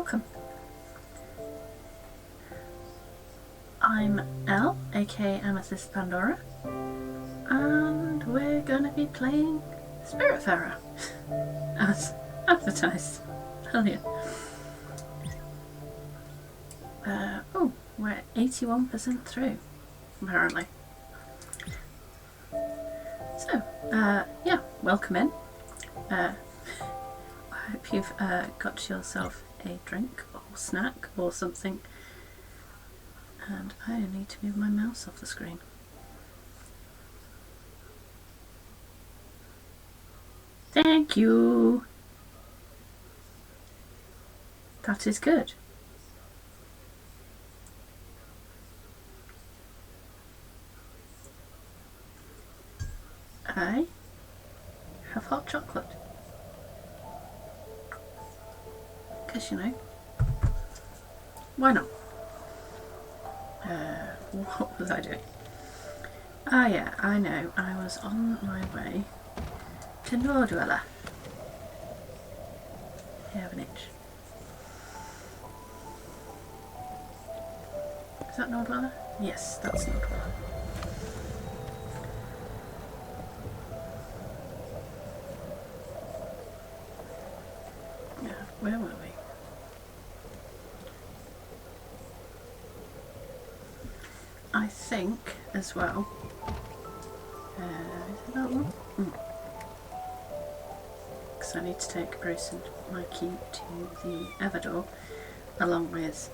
welcome. I'm Elle, aka AmethystPandora, and we're going to be playing Spiritfarer, as advertised earlier. Oh, we're 81% through, apparently. So, yeah, welcome in. I hope you've got yourself a drink or snack or something. And I need to move my mouse off the screen. Thank you. That is good. I have hot chocolate. Because, you know, why not? What was I doing? Ah, yeah, I know. I was on my way to Nordwella. You have an itch. Is that Nordwella? Yes, that's Nordwella. Yeah, where were we? I think as well. Is it that one? Because I need to take Bruce and Mikey to the Everdor, along with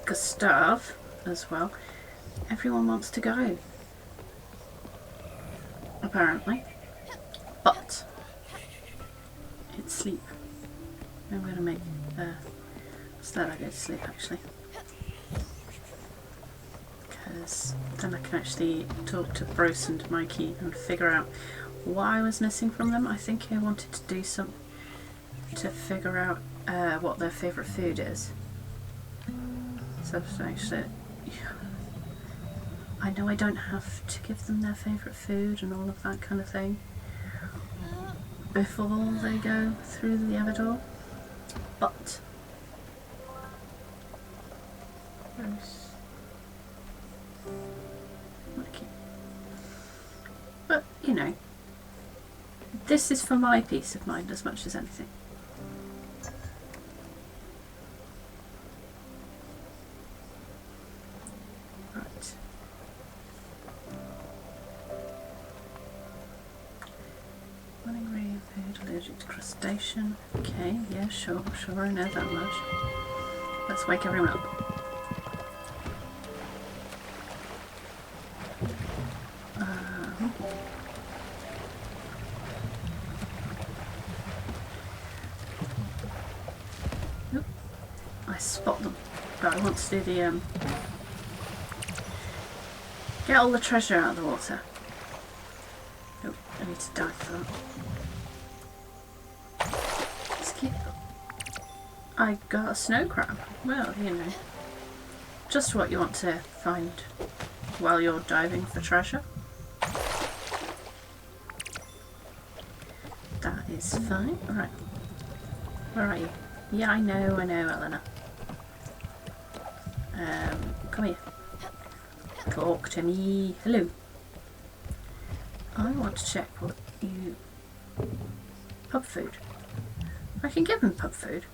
Gustav as well. Everyone wants to go, apparently, but it's sleep. I'm going to make let I go to sleep actually. Then I can actually talk to Bruce and Mikey and figure out what I was missing from them. I think I wanted to do some to figure out what their favourite food is. So actually, I know I don't have to give them their favourite food and all of that kind of thing before they go through the Everdor, but Bruce. But, you know, this is for my peace of mind as much as anything. Right. Running ray food, allergic to crustacean. Okay, yeah, sure, I know that much. Let's wake everyone up. Spot them, but I want to do the get all the treasure out of the water. Oh, I need to dive for that. Let's keep. I got a snow crab. Well, you know, just what you want to find while you're diving for treasure. That is fine. Right, where are you? Yeah, I know, Eleanor. Come here. Talk to me. Hello. I want to check what you... Pub food. I can give them pub food.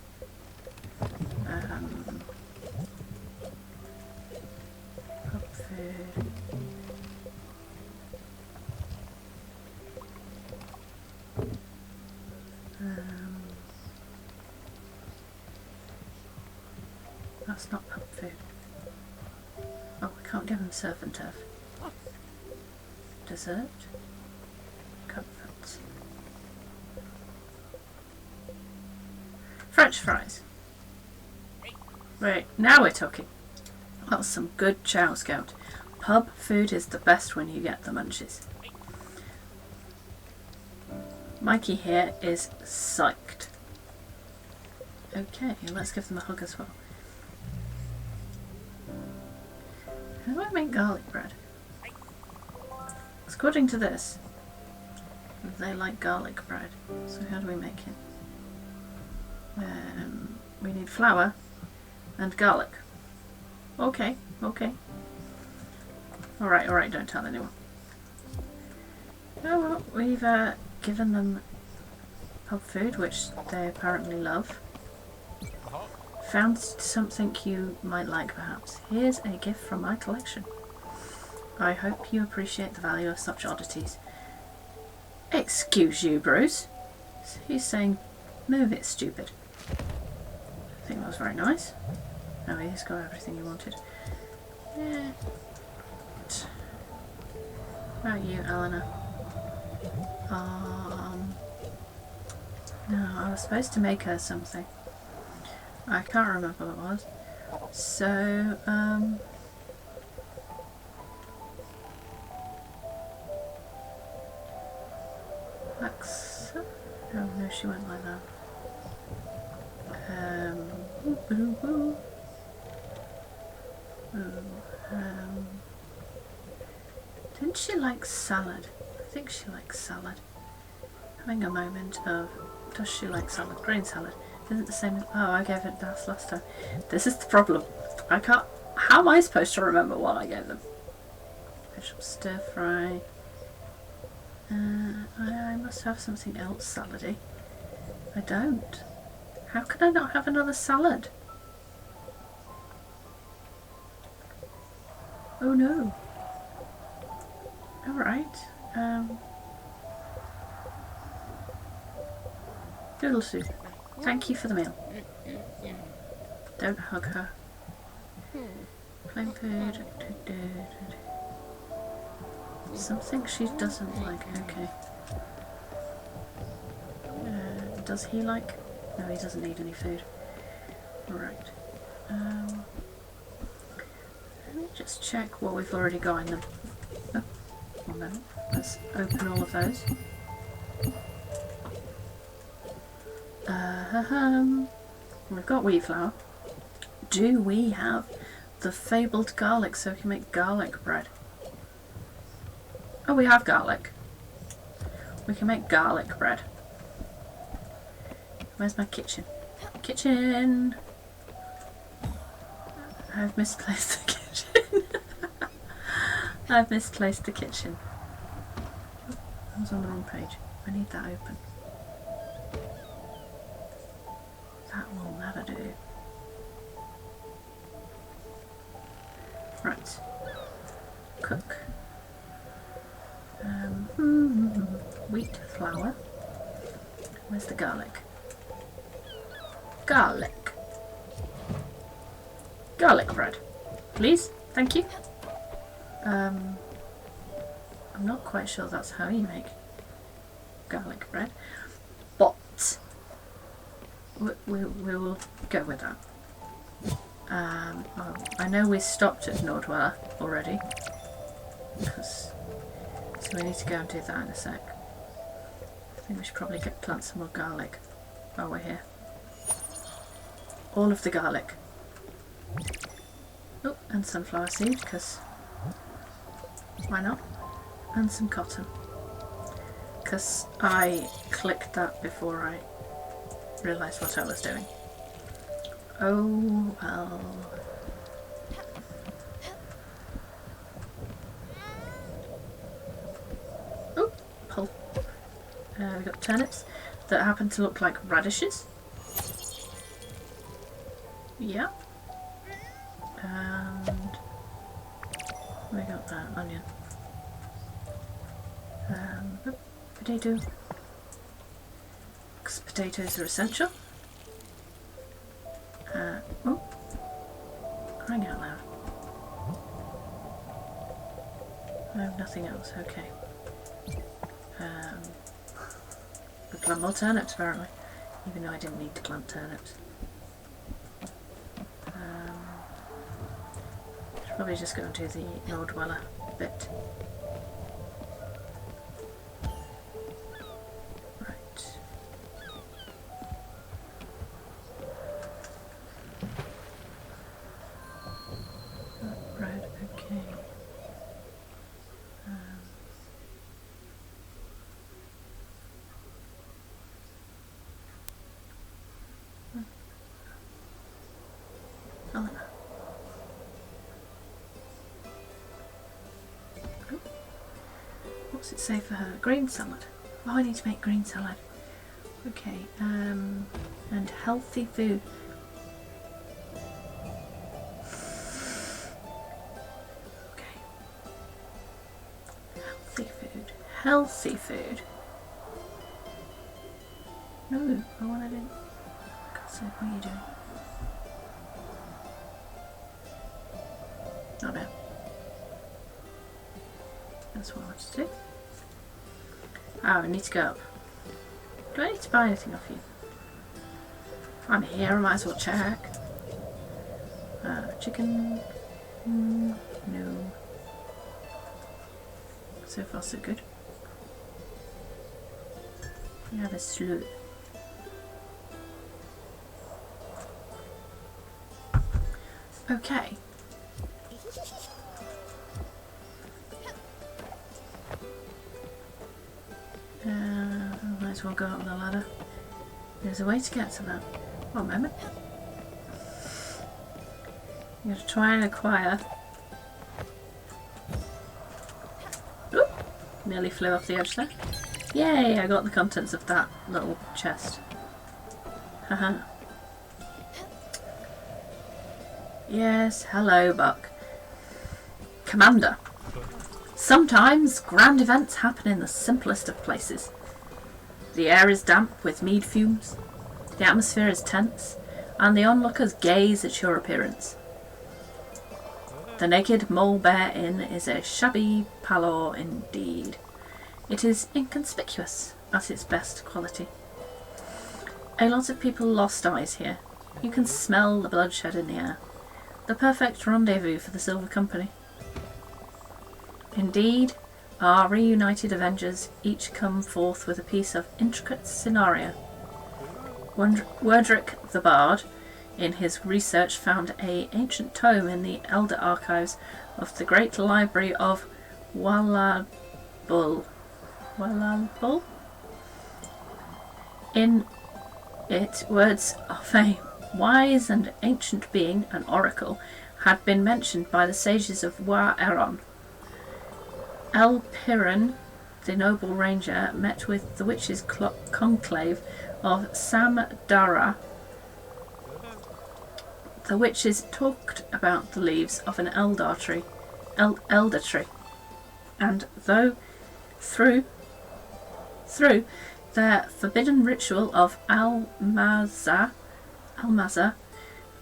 Pub food. That's not pub food. Oh, I can't give them surf and turf. Dessert. Comforts. French fries. Right, now we're talking. That's some good chow scout. Pub food is the best when you get the munchies. Mikey here is psyched. Okay, let's give them a hug as well. How do I make garlic bread? According to this, they like garlic bread. So how do we make it? We need flour, And garlic. Okay, okay. Alright, don't tell anyone. Oh well, we've given them pub food, which they apparently love. Found something you might like, perhaps. Here's a gift from my collection. I hope you appreciate the value of such oddities. Excuse you, Bruce. He's saying, move it, stupid. I think that was very nice. Oh, he's got everything he wanted. Yeah. How about you, Eleanor? No, I was supposed to make her something. I can't remember what it was. So, Alexa? Oh no, she went like that. Didn't she like salad? I think she likes salad. Having a moment of, does she like salad? Green salad. Isn't the same as, oh, I gave it that last time. This is the problem. I can't, how am I supposed to remember what I gave them? Fish stir fry. I must have something else salady. I don't. How can I not have another salad? Oh no. Alright. Doodle soup. Thank you for the meal. Don't hug her. Plain food. Something she doesn't like. Okay. Does he like? No, he doesn't need any food. Right. Let me just check what we've already got in them. Oh, one moment. Let's open all of those. We've got wheat flour. Do we have the fabled garlic so we can make garlic bread? Oh, we have garlic. We can make garlic bread. Where's my kitchen? Kitchen! I've misplaced the kitchen. I've misplaced the kitchen. Oh, I was on the wrong page. I need that open. That will never do. Right. Cook. Wheat flour. Where's the garlic? Garlic. Garlic bread. Please. Thank you. I'm not quite sure that's how you make garlic bread, but we will go with that. I know we stopped at Nordweller already, so we need to go and do that in a sec. I think we should probably plant some more garlic while we're here. All of the garlic. Oh, and sunflower seed, because why not? And some cotton, because I clicked that before I realised what I was doing. Oh well. Oh, pull. We've got turnips that happen to look like radishes. Yeah. And we got that onion. Potato. Because potatoes are essential. Oh, crying out loud. I have nothing else. Okay. We plant more turnips apparently, even though I didn't need to plant turnips. Should probably just go and do the Nordweller bit. Eleanor. Oh. What's it say for her? Green salad. Oh, I need to make green salad. Okay, and healthy food. Okay. Healthy food. Healthy food. No, I wanted it. God's sake, what are you doing? Oh no. That's what I wanted to do. Oh, I need to go up. Do I need to buy anything off you? I'm here, I might as well check. Chicken? No. So far so good. We have a sloot. Okay. Might as well go up the ladder. There's a way to get to that. One moment. I'm going to try and acquire. Oop! Nearly flew off the edge there. Yay! I got the contents of that little chest. Haha. Yes, hello, Buck. Commander. Sometimes grand events happen in the simplest of places. The air is damp with mead fumes, the atmosphere is tense, and the onlookers gaze at your appearance. The Naked Mole Bear Inn is a shabby parlour indeed. It is inconspicuous at its best quality. A lot of people lost eyes here. You can smell the bloodshed in the air. The perfect rendezvous for the Silver Company. Indeed, our reunited Avengers each come forth with a piece of intricate scenario. Werdrick the Bard, in his research, found an ancient tome in the Elder Archives of the Great Library of Walalbul. In it, words of a wise and ancient being, an oracle, had been mentioned by the sages of Wa-Eron. Elpiran, the noble ranger, met with the witches' conclave of Samdara. The witches talked about the leaves of an elder tree, and through their forbidden ritual of Almazar,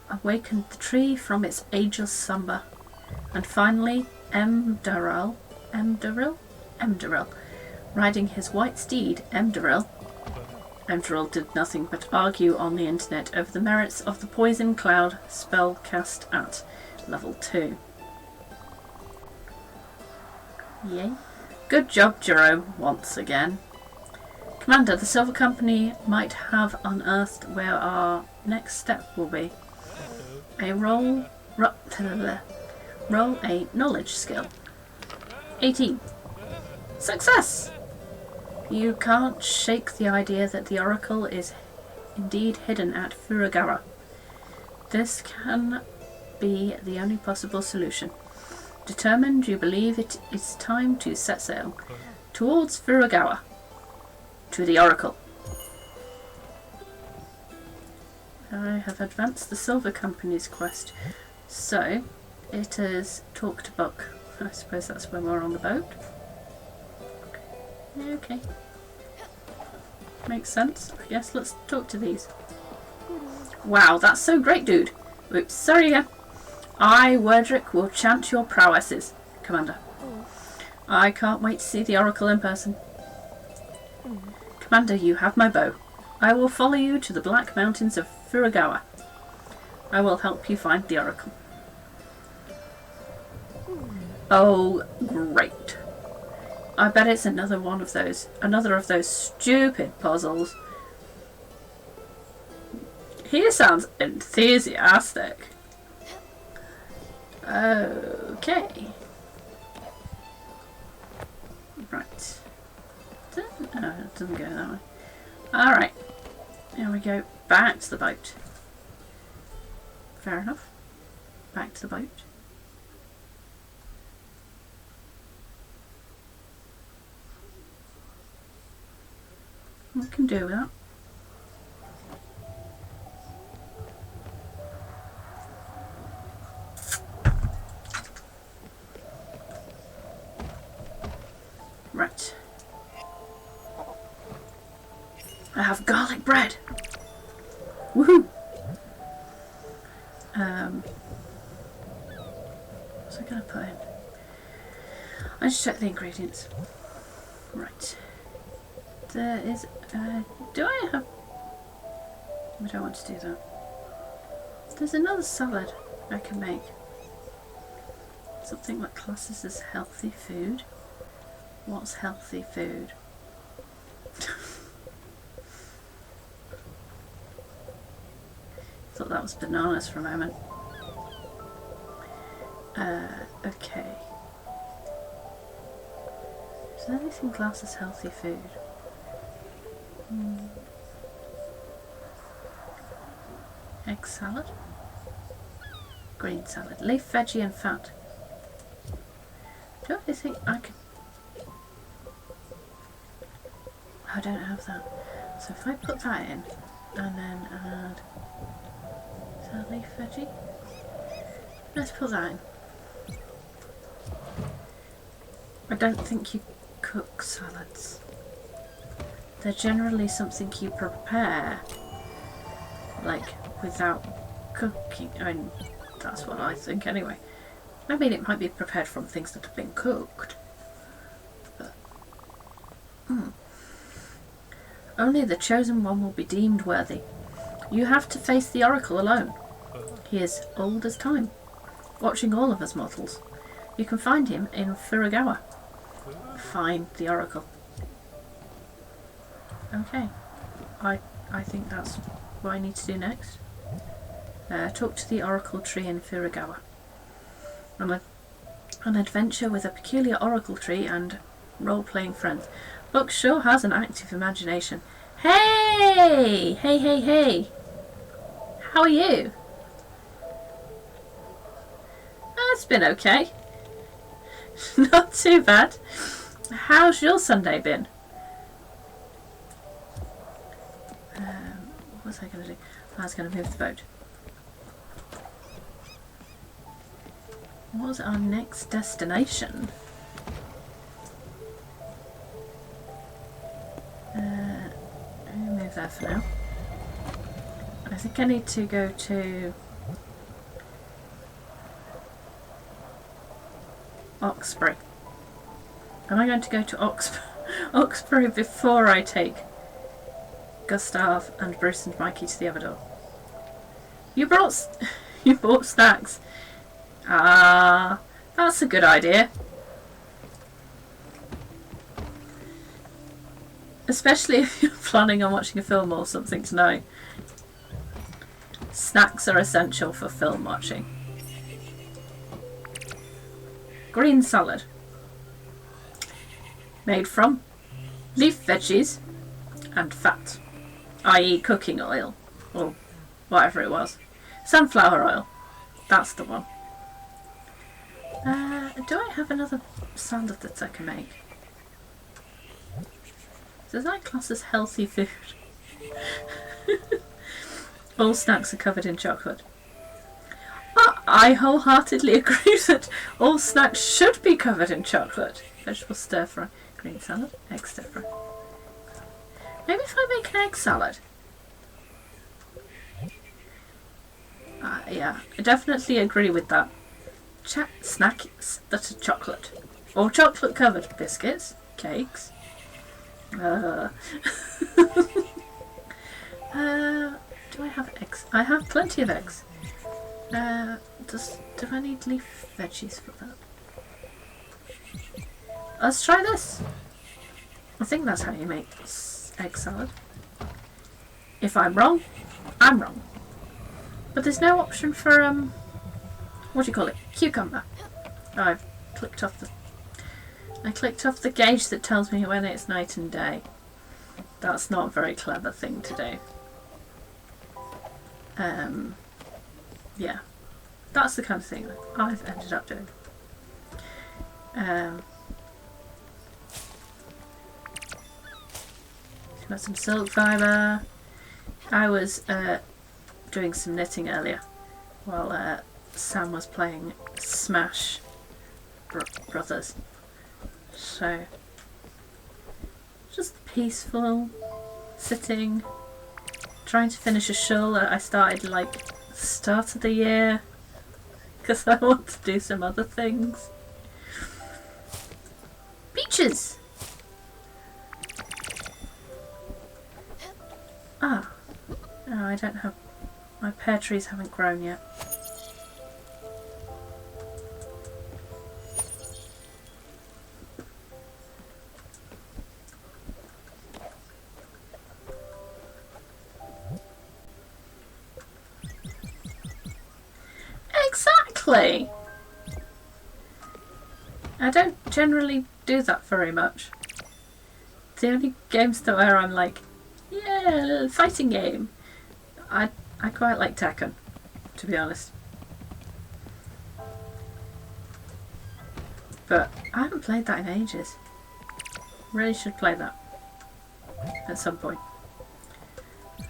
awakened the tree from its ageless slumber, and finally Emdaril, riding his white steed, Emdaril did nothing but argue on the internet over the merits of the Poison Cloud spell cast at level 2. Yay. Good job, Jerome, once again. Commander, the Silver Company might have unearthed where our next step will be. Roll a knowledge skill. 18. Success! You can't shake the idea that the Oracle is indeed hidden at Furugawa. This can be the only possible solution. Determined, you believe it is time to set sail towards Furugawa, to the Oracle. I have advanced the Silver Company's quest, so it is talk to Buck. I suppose that's when we're on the boat. Okay. Makes sense. I guess let's talk to these. Wow, that's so great, dude. Oops, sorry again. I, Werdrick, will chant your prowesses, Commander. I can't wait to see the Oracle in person. Commander, you have my bow. I will follow you to the Black Mountains of Furugawa. I will help you find the Oracle. Oh, great. I bet it's another of those stupid puzzles. He sounds enthusiastic. Okay. Right. No, it doesn't go that way. Alright. Here we go. Back to the boat. Fair enough. back to the boat. We can do that. Right. I have garlic bread. Woohoo! What's I gonna put in? I just check the ingredients. Right. There is. Do I have? I don't want to do that. There's another salad I can make. Something that classes as healthy food. What's healthy food? Thought that was bananas for a moment. Okay. Is there anything classed as healthy food? Egg salad? Green salad. Leaf, veggie and fat. Do I think I could... I don't have that. So if I put that in and then add... Is that leaf veggie? Let's put that in. I don't think you cook salads. They're generally something you prepare, like, without cooking. I mean, that's what I think anyway. I mean, it might be prepared from things that have been cooked. But, only the chosen one will be deemed worthy. You have to face the oracle alone. He is old as time, watching all of us mortals. You can find him in Furugawa. Find the oracle. Okay. I think that's what I need to do next. Talk to the oracle tree in Furugawa. An adventure with a peculiar oracle tree and role-playing friends. Book sure has an active imagination. Hey! Hey, hey, hey! How are you? It's been okay. Not too bad. How's your Sunday been? What was I going to do? I was going to move the boat. What was our next destination? Let me move that for now. I think I need to go to Oxbury. Am I going to go to Oxbury before I take Gustav and Bruce and Mikey to the other door? You bought snacks. Ah, that's a good idea. Especially if you're planning on watching a film or something tonight. Snacks are essential for film watching. Green salad. Made from leaf veggies and fat, i.e. cooking oil, or whatever it was. Sunflower oil. That's the one. Do I have another salad that I can make? Does that class as healthy food? All snacks are covered in chocolate. I wholeheartedly agree that all snacks should be covered in chocolate. Vegetable stir fry, green salad, egg stir fry. Maybe if I make an egg salad. Yeah, I definitely agree with that. Snacks that are chocolate. Or chocolate covered biscuits, cakes. Do I have eggs? I have plenty of eggs. Do I need leaf veggies for that? Let's try this. I think that's how you make egg salad. If I'm wrong, I'm wrong. But there's no option for what do you call it? Cucumber. Oh, I clicked off the gauge that tells me when it's night and day. That's not a very clever thing to do. Yeah. That's the kind of thing that I've ended up doing. Got some silk fibre. I was doing some knitting earlier while Sam was playing Smash Brothers. So just peaceful, sitting, trying to finish a shawl that I started like start of the year because I want to do some other things. Peaches! Ah, no, I don't have, my pear trees haven't grown yet. Exactly! I don't generally do that very much. The only games that where I'm like, yeah, fighting game. I quite like Tekken, to be honest. But I haven't played that in ages. Really should play that at some point.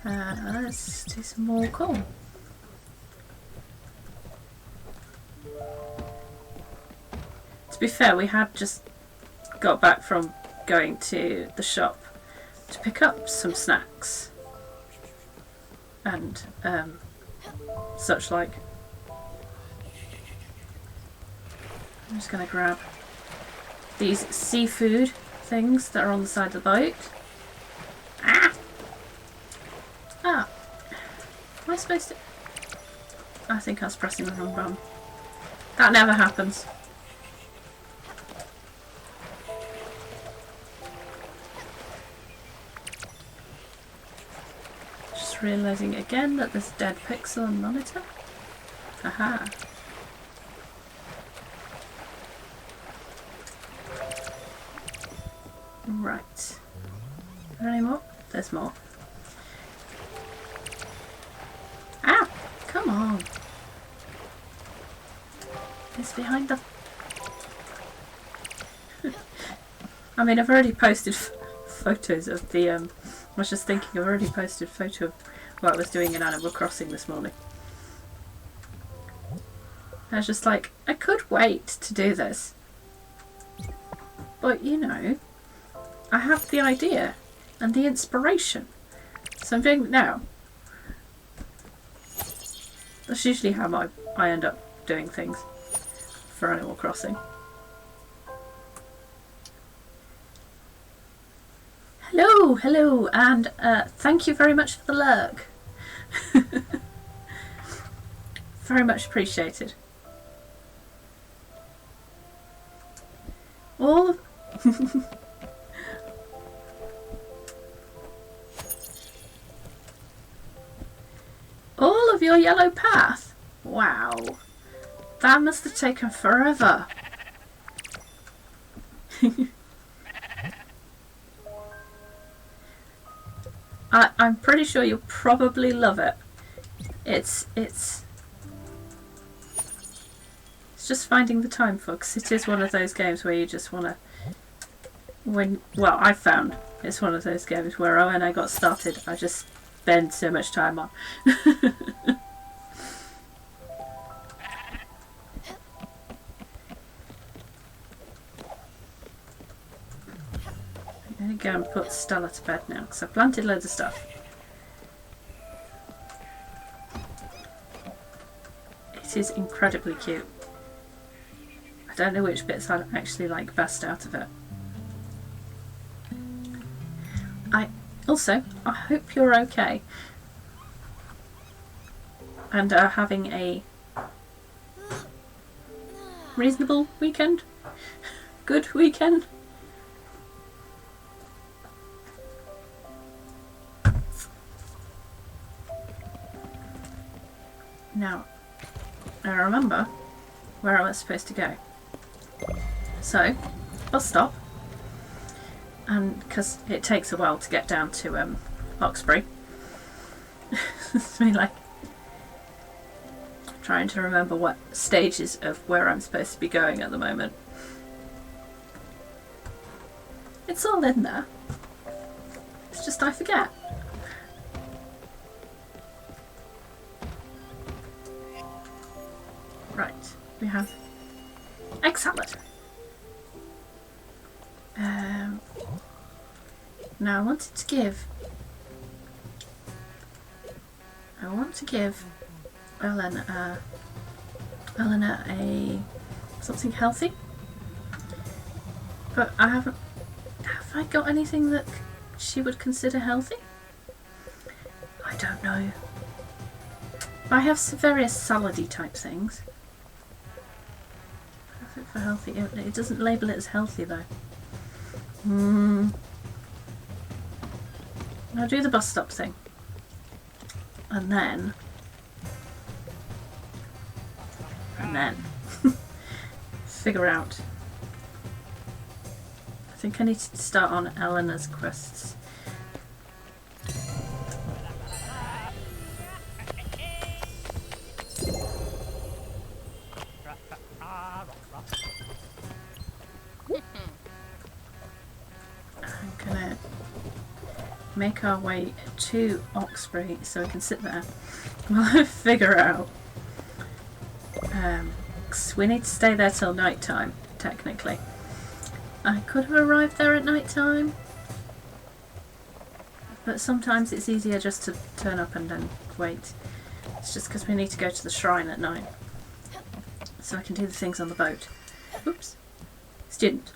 Let's do some more corn. To be fair, we had just got back from going to the shop to pick up some snacks and such like. I'm just going to grab these seafood things that are on the side of the boat. Ah! Ah! Am I supposed to... I think I was pressing the wrong button. That never happens. Realising again that there's a dead pixel on the monitor. Aha. Right. Are there any more? There's more. Ah! Come on. It's behind the... I mean, I've already posted photos of the... I was just thinking, I've already posted a photo of what I was doing in Animal Crossing this morning. I was just like, I could wait to do this. But, you know, I have the idea and the inspiration. So I'm doing it now. That's usually how I end up doing things for Animal Crossing. Hello, hello, and thank you very much for the lurk. Very much appreciated. All all of your yellow path? Wow. That must have taken forever. I'm pretty sure you'll probably love it. It's just finding the time for, because it is one of those games where you just want to... Well, I found it's one of those games where when I got started, I just spend so much time on. I'm going to go and put Stella to bed now, because I've planted loads of stuff. It is incredibly cute. I don't know which bits I actually like best out of it. I hope you're okay and are having a reasonable weekend. Good weekend. Now, I remember where I was supposed to go. So, bus stop, and because it takes a while to get down to Oxbury, it's been like Trying to remember what stages of where I'm supposed to be going at the moment. It's all in there. It's just I forget. Right, we have egg salad. Now I want to give Eleanor a something healthy, but I haven't. Have I got anything that she would consider healthy? I don't know. I have some various salady type things. Perfect for healthy. It doesn't label it as healthy though. I'll do the bus stop thing. And then figure out. I think I need to start on Eleanor's quests. I'm gonna make our way to Oxbury so we can sit there while I figure out. 'Cause we need to stay there till night time, technically. I could have arrived there at night time, but sometimes it's easier just to turn up and then wait. It's just because we need to go to the shrine at night, so I can do the things on the boat. Oops. Student.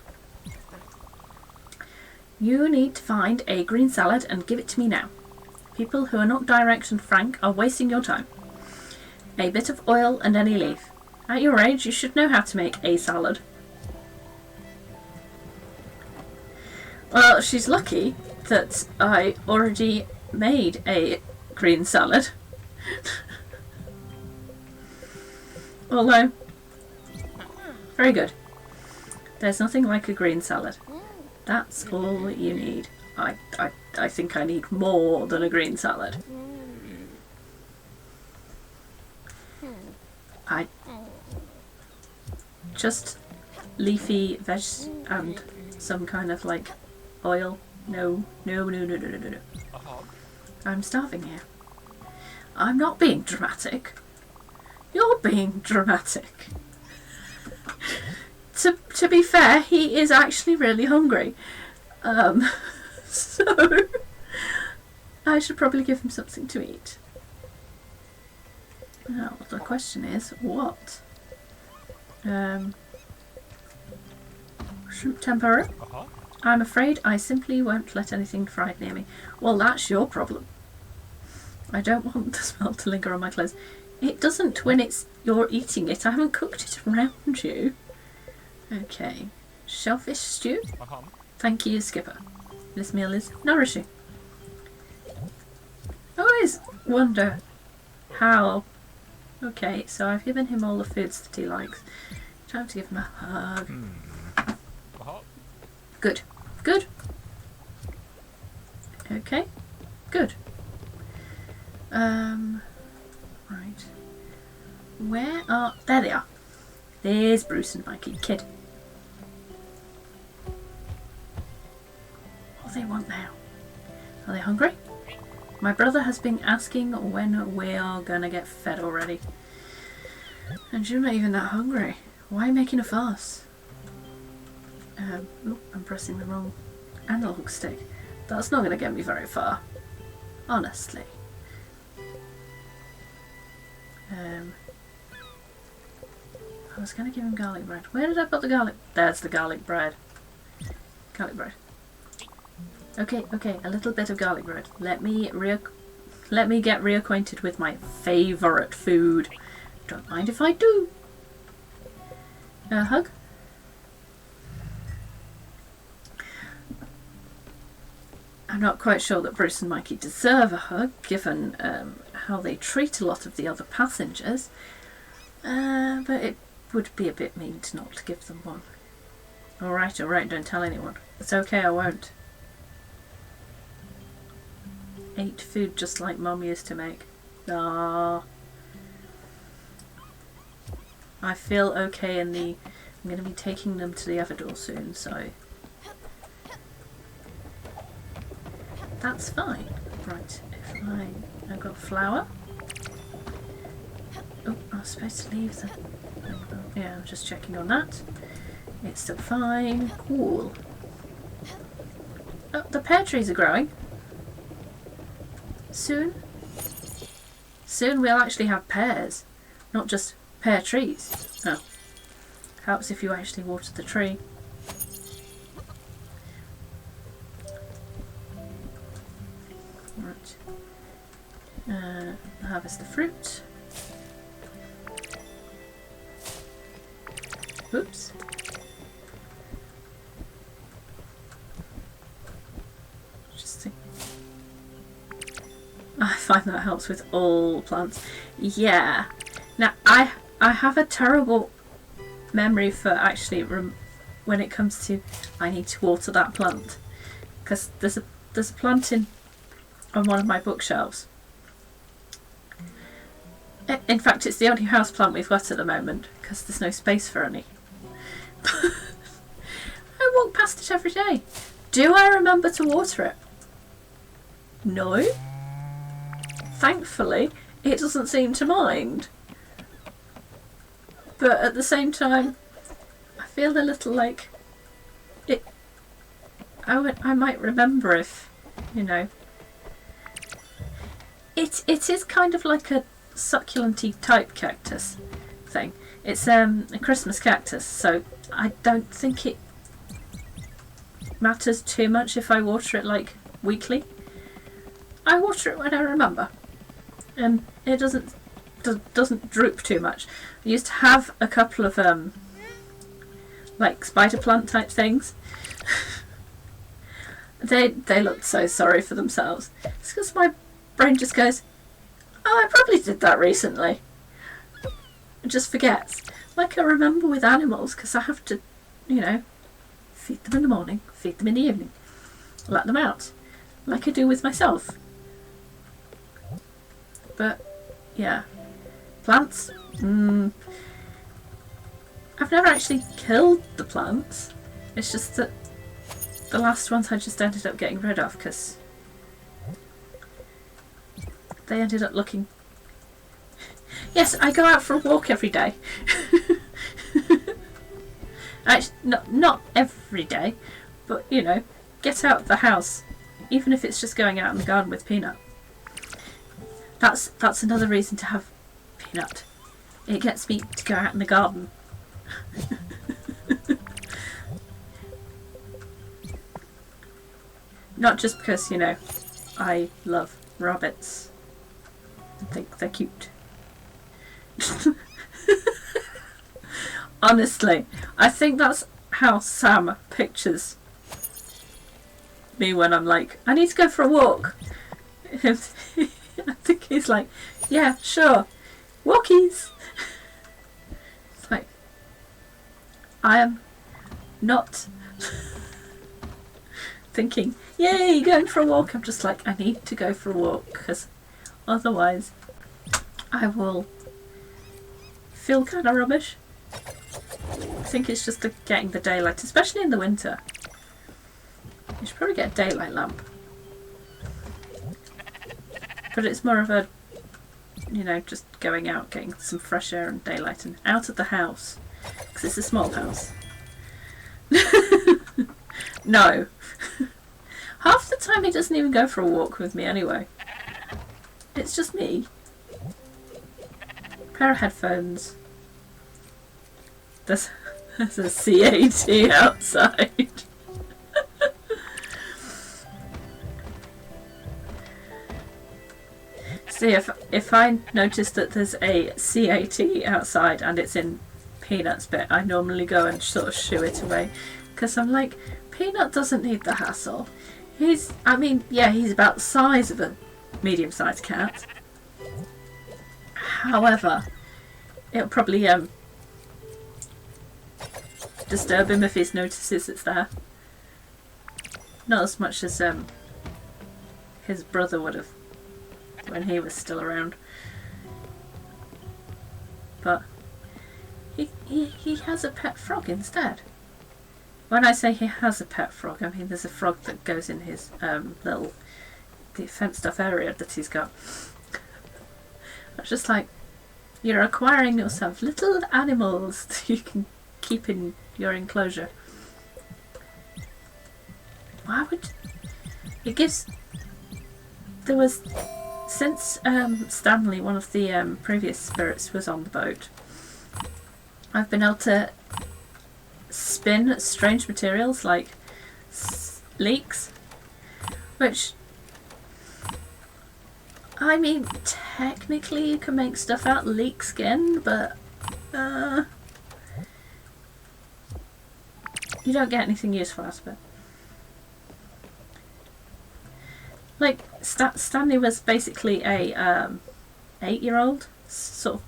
You need to find a green salad and give it to me now. People who are not direct and frank are wasting your time. A bit of oil and any leaf. At your age, you should know how to make a salad. Well, she's lucky that I already made a green salad. Although, very good. There's nothing like a green salad. That's all you need. I think I need more than a green salad. Just leafy veg and some kind of like oil. No. I'm starving here. I'm not being dramatic. You're being dramatic. To be fair, he is actually really hungry. So I should probably give him something to eat. Now the question is, what? Shrimp tempura? I'm afraid I simply won't let anything fried near me. Well, that's your problem. I don't want the smell to linger on my clothes. It doesn't when you're eating it. I haven't cooked it around you. Okay. Shellfish stew? Thank you, Skipper. This meal is nourishing. I always wonder how... Okay, so I've given him all the foods that he likes. Time to give him a hug. Good. Good. Okay. Good. Right. Where are... There they are. There's Bruce and Mikey. Kid. What do they want now? Are they hungry? My brother has been asking when we are gonna get fed already. And you're not even that hungry. Why are you making a fuss? Oh, I'm pressing the wrong analog stick. That's not gonna get me very far. Honestly. I was gonna give him garlic bread. Where did I put the garlic? There's the garlic bread. Garlic bread. Okay, a little bit of garlic bread. Let me get reacquainted with my favourite food. Don't mind if I do. A hug? I'm not quite sure that Bruce and Mikey deserve a hug, given how they treat a lot of the other passengers. But it would be a bit mean to not give them one. Alright, don't tell anyone. It's okay, I won't. Ate food just like Mum used to make. Ah. I feel okay in the... I'm going to be taking them to the other door soon, so... That's fine. Right, if I've got flour. Oh, I was supposed to leave the... Yeah, I'm just checking on that. It's still fine. Cool. Oh, the pear trees are growing. Soon we'll actually have pears, not just pear trees. Oh. Helps if you actually water the tree. Right. Harvest the fruit. Oops. Just think. I find that helps with all plants. Yeah. Now I have a terrible memory for actually when it comes to I need to water that plant, because there's a plant on one of my bookshelves. In fact, it's the only house plant we've got at the moment because there's no space for any. I walk past it every day. Do I remember to water it? No. Thankfully, it doesn't seem to mind. But at the same time, I feel a little like it. I might remember if, you know. It is kind of like a succulent-y type cactus thing. It's a Christmas cactus, so I don't think it matters too much if I water it like weekly. I water it when I remember, and it doesn't droop too much. I used to have a couple of like spider plant type things. They looked so sorry for themselves. It's because my brain just goes, oh, I probably did that recently. It just forgets. Like I remember with animals, because I have to, you know, feed them in the morning, feed them in the evening, let them out, like I do with myself. But, yeah. Plants? I've never actually killed the plants. It's just that the last ones I just ended up getting rid of because they ended up looking... Yes, I go out for a walk every day. Actually, not every day, but, you know, get out of the house, even if it's just going out in the garden with Peanut. That's another reason to have Peanut. It gets me to go out in the garden. Not just because, you know, I love rabbits and think they're cute. Honestly, I think that's how Sam pictures me when I'm like, I need to go for a walk. I think he's like, yeah, sure, walkies. It's like, I am not thinking, yay, going for a walk. I'm just like, I need to go for a walk because otherwise I will feel kind of rubbish. I think it's just getting the daylight, especially in the winter. You should probably get a daylight lamp. But it's more of a, you know, just going out, getting some fresh air and daylight and out of the house. Because it's a small house. No. Half the time he doesn't even go for a walk with me anyway. It's just me. Pair of headphones. There's a CAT outside. See, if I notice that there's a CAT outside and it's in Peanut's bit, I normally go and sort of shoo it away. Because I'm like, Peanut doesn't need the hassle. He's about the size of a medium-sized cat. However, it'll probably disturb him if he notices it's there. Not as much as his brother would have when he was still around. But He has a pet frog instead. When I say he has a pet frog, I mean there's a frog that goes in his little fenced off area that he's got. I was just like, you're acquiring yourself little animals that you can keep in your enclosure. Why would it gives? There was since Stanley, one of the previous spirits, was on the boat. I've been able to spin strange materials like leeks, which, I mean, technically you can make stuff out of leek skin, but you don't get anything useful out of it. Like, Stanley was basically a 8-year-old, sort of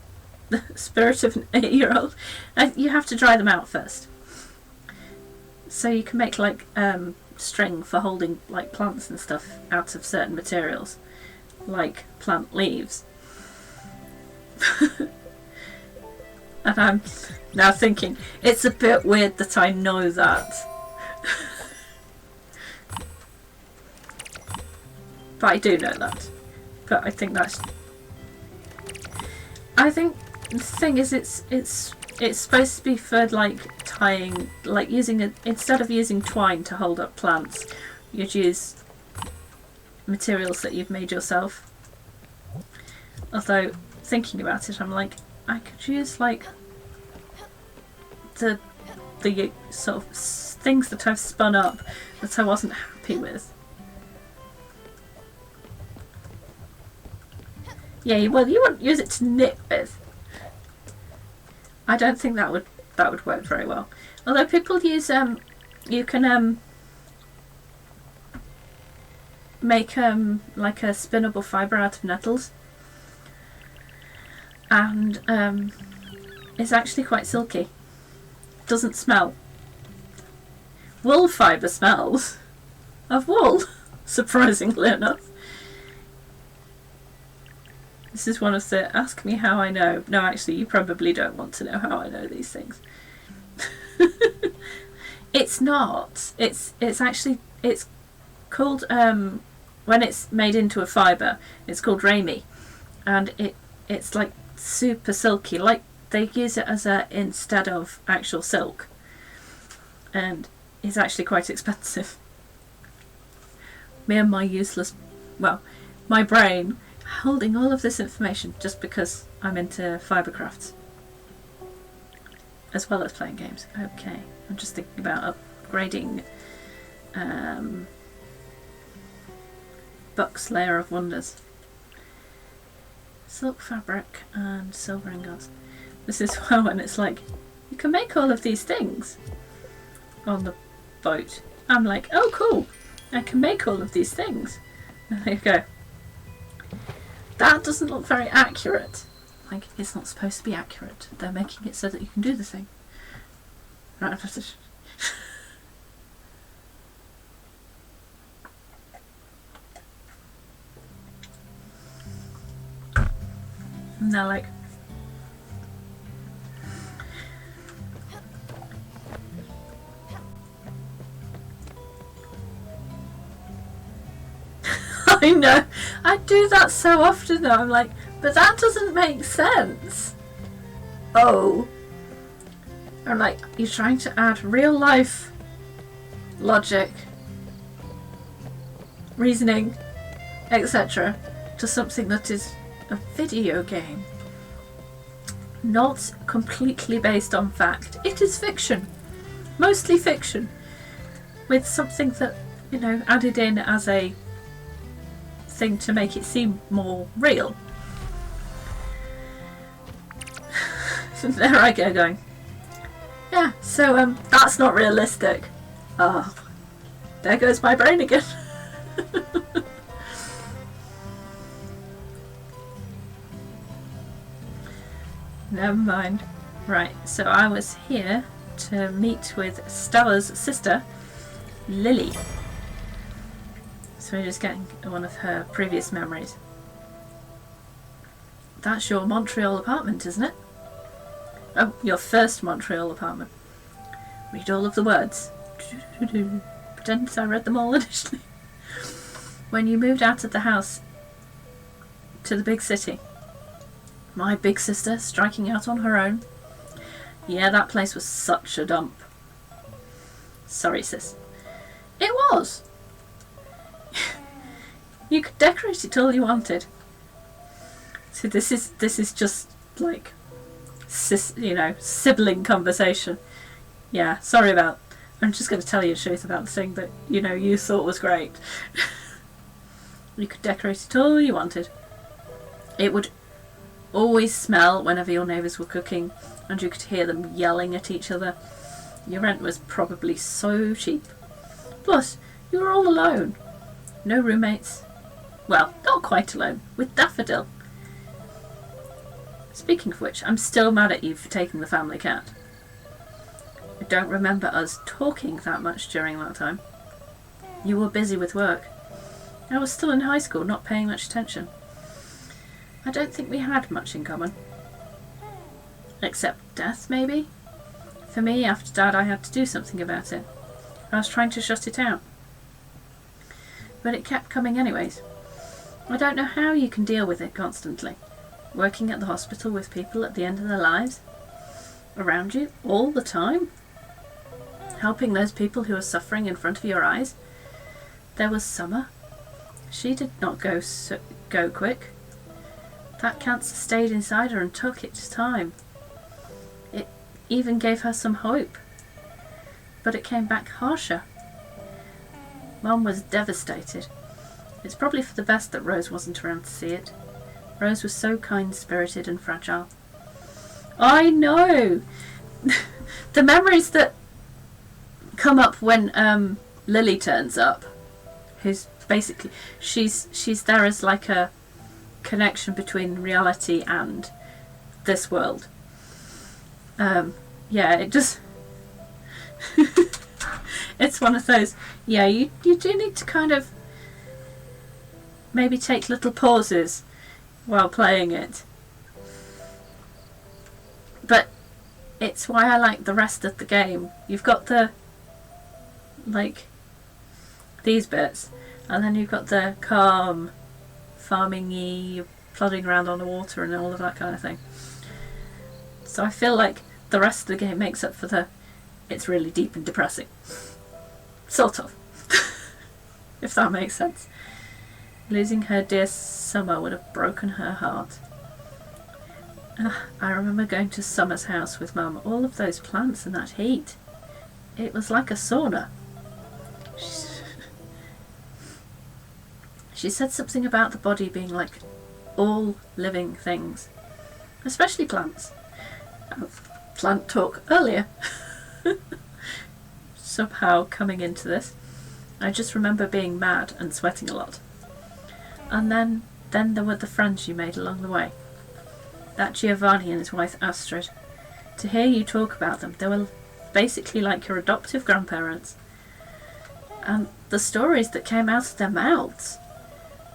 the spirit of an 8-year-old. And you have to dry them out first. So you can make like string for holding like plants and stuff out of certain materials, like plant leaves. And I'm now thinking, it's a bit weird that I know that. But I do know that. But I think that's... I think the thing is, it's supposed to be for like tying, like using it, instead of using twine to hold up plants, you'd use materials that you've made yourself. Although, thinking about it, I'm like, I could use like the sort of things that I've spun up that I wasn't happy with. Yeah, well, you wouldn't use it to knit with. I don't think that would work very well. Although people use you can make like a spinnable fibre out of nettles, and it's actually quite silky. Doesn't smell. Wool fibre smells of wool, surprisingly enough. This is one of the ask me how I know. No, actually, you probably don't want to know how I know these things. It's not. It's actually, it's called, when it's made into a fibre, it's called Rami. And it's like super silky. Like, they use it as a instead of actual silk. And it's actually quite expensive. Me and my useless, well, my brain holding all of this information just because I'm into fibre crafts as well as playing games. Okay, I'm just thinking about upgrading Buck's Layer of Wonders. Silk fabric and silver ingots. This is why when it's like, you can make all of these things on the boat. I'm like, oh cool, I can make all of these things. And there you go. That doesn't look very accurate. Like, it's not supposed to be accurate. They're making it so that you can do the thing. Right. And they're like... I know, I do that so often though. I'm like, but that doesn't make sense. Oh. I'm like, you're trying to add real life logic, reasoning, etc. to something that is a video game. Not completely based on fact. It is fiction. Mostly fiction. With something that, you know, added in as a thing to make it seem more real. So there I go going, yeah, so that's not realistic. Oh, there goes my brain again. Never mind. Right, so I was here to meet with Stella's sister, Lily. So we're just getting one of her previous memories. That's your Montreal apartment, isn't it? Oh, your first Montreal apartment. Read all of the words. Pretend I read them all initially. When you moved out of the house to the big city. My big sister striking out on her own. Yeah, that place was such a dump. Sorry, sis. It was. You could decorate it all you wanted. So this is just like, sibling conversation. Yeah, sorry about. I'm just going to tell you the truth about the thing that you thought was great. You could decorate it all you wanted. It would always smell whenever your neighbours were cooking, and you could hear them yelling at each other. Your rent was probably so cheap. Plus, you were all alone. No roommates. Well, not quite alone, with Daffodil. Speaking of which, I'm still mad at you for taking the family cat. I don't remember us talking that much during that time. You were busy with work. I was still in high school, not paying much attention. I don't think we had much in common. Except death, maybe? For me, after Dad, I had to do something about it. I was trying to shut it out. But it kept coming anyways. I don't know how you can deal with it constantly. Working at the hospital with people at the end of their lives. Around you, all the time. Helping those people who are suffering in front of your eyes. There was Summer. She did not go quick. That cancer stayed inside her and took its time. It even gave her some hope. But it came back harsher. Mum was devastated. It's probably for the best that Rose wasn't around to see it. Rose was so kind-spirited and fragile. I know! The memories that come up when Lily turns up, who's basically, she's there as like a connection between reality and this world. Yeah, it just it's one of those, yeah, you do need to kind of maybe take little pauses while playing it. But it's why I like the rest of the game. You've got the, like, these bits, and then you've got the calm, farming-y, plodding around on the water and all of that kind of thing. So I feel like the rest of the game makes up for the, it's really deep and depressing. Sort of. If that makes sense. Losing her dear Summer would have broken her heart. I remember going to Summer's house with Mum. All of those plants and that heat. It was like a sauna. She said something about the body being like all living things. Especially plants. Plant talk earlier. Somehow coming into this, I just remember being mad and sweating a lot. And then there were the friends you made along the way. That Giovanni and his wife Astrid. To hear you talk about them, they were basically like your adoptive grandparents. And the stories that came out of their mouths.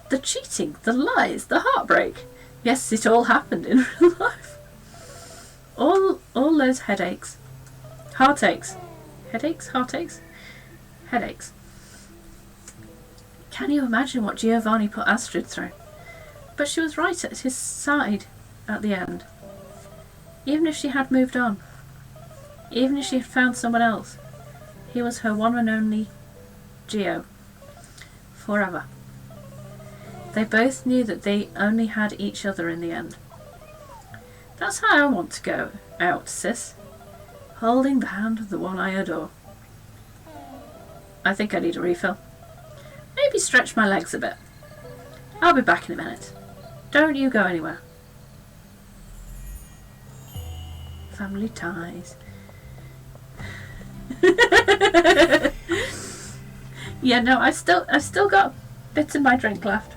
The cheating, the lies, the heartbreak. Yes, it all happened in real life. All those headaches. Heartaches. Headaches? Heartaches? Headaches. Can you imagine what Giovanni put Astrid through? But she was right at his side at the end. Even if she had moved on. Even if she had found someone else. He was her one and only Gio. Forever. They both knew that they only had each other in the end. That's how I want to go out, sis. Holding the hand of the one I adore. I think I need a refill. Maybe stretch my legs a bit. I'll be back in a minute. Don't you go anywhere. Family ties. Yeah, no, I've still got bits of my drink left.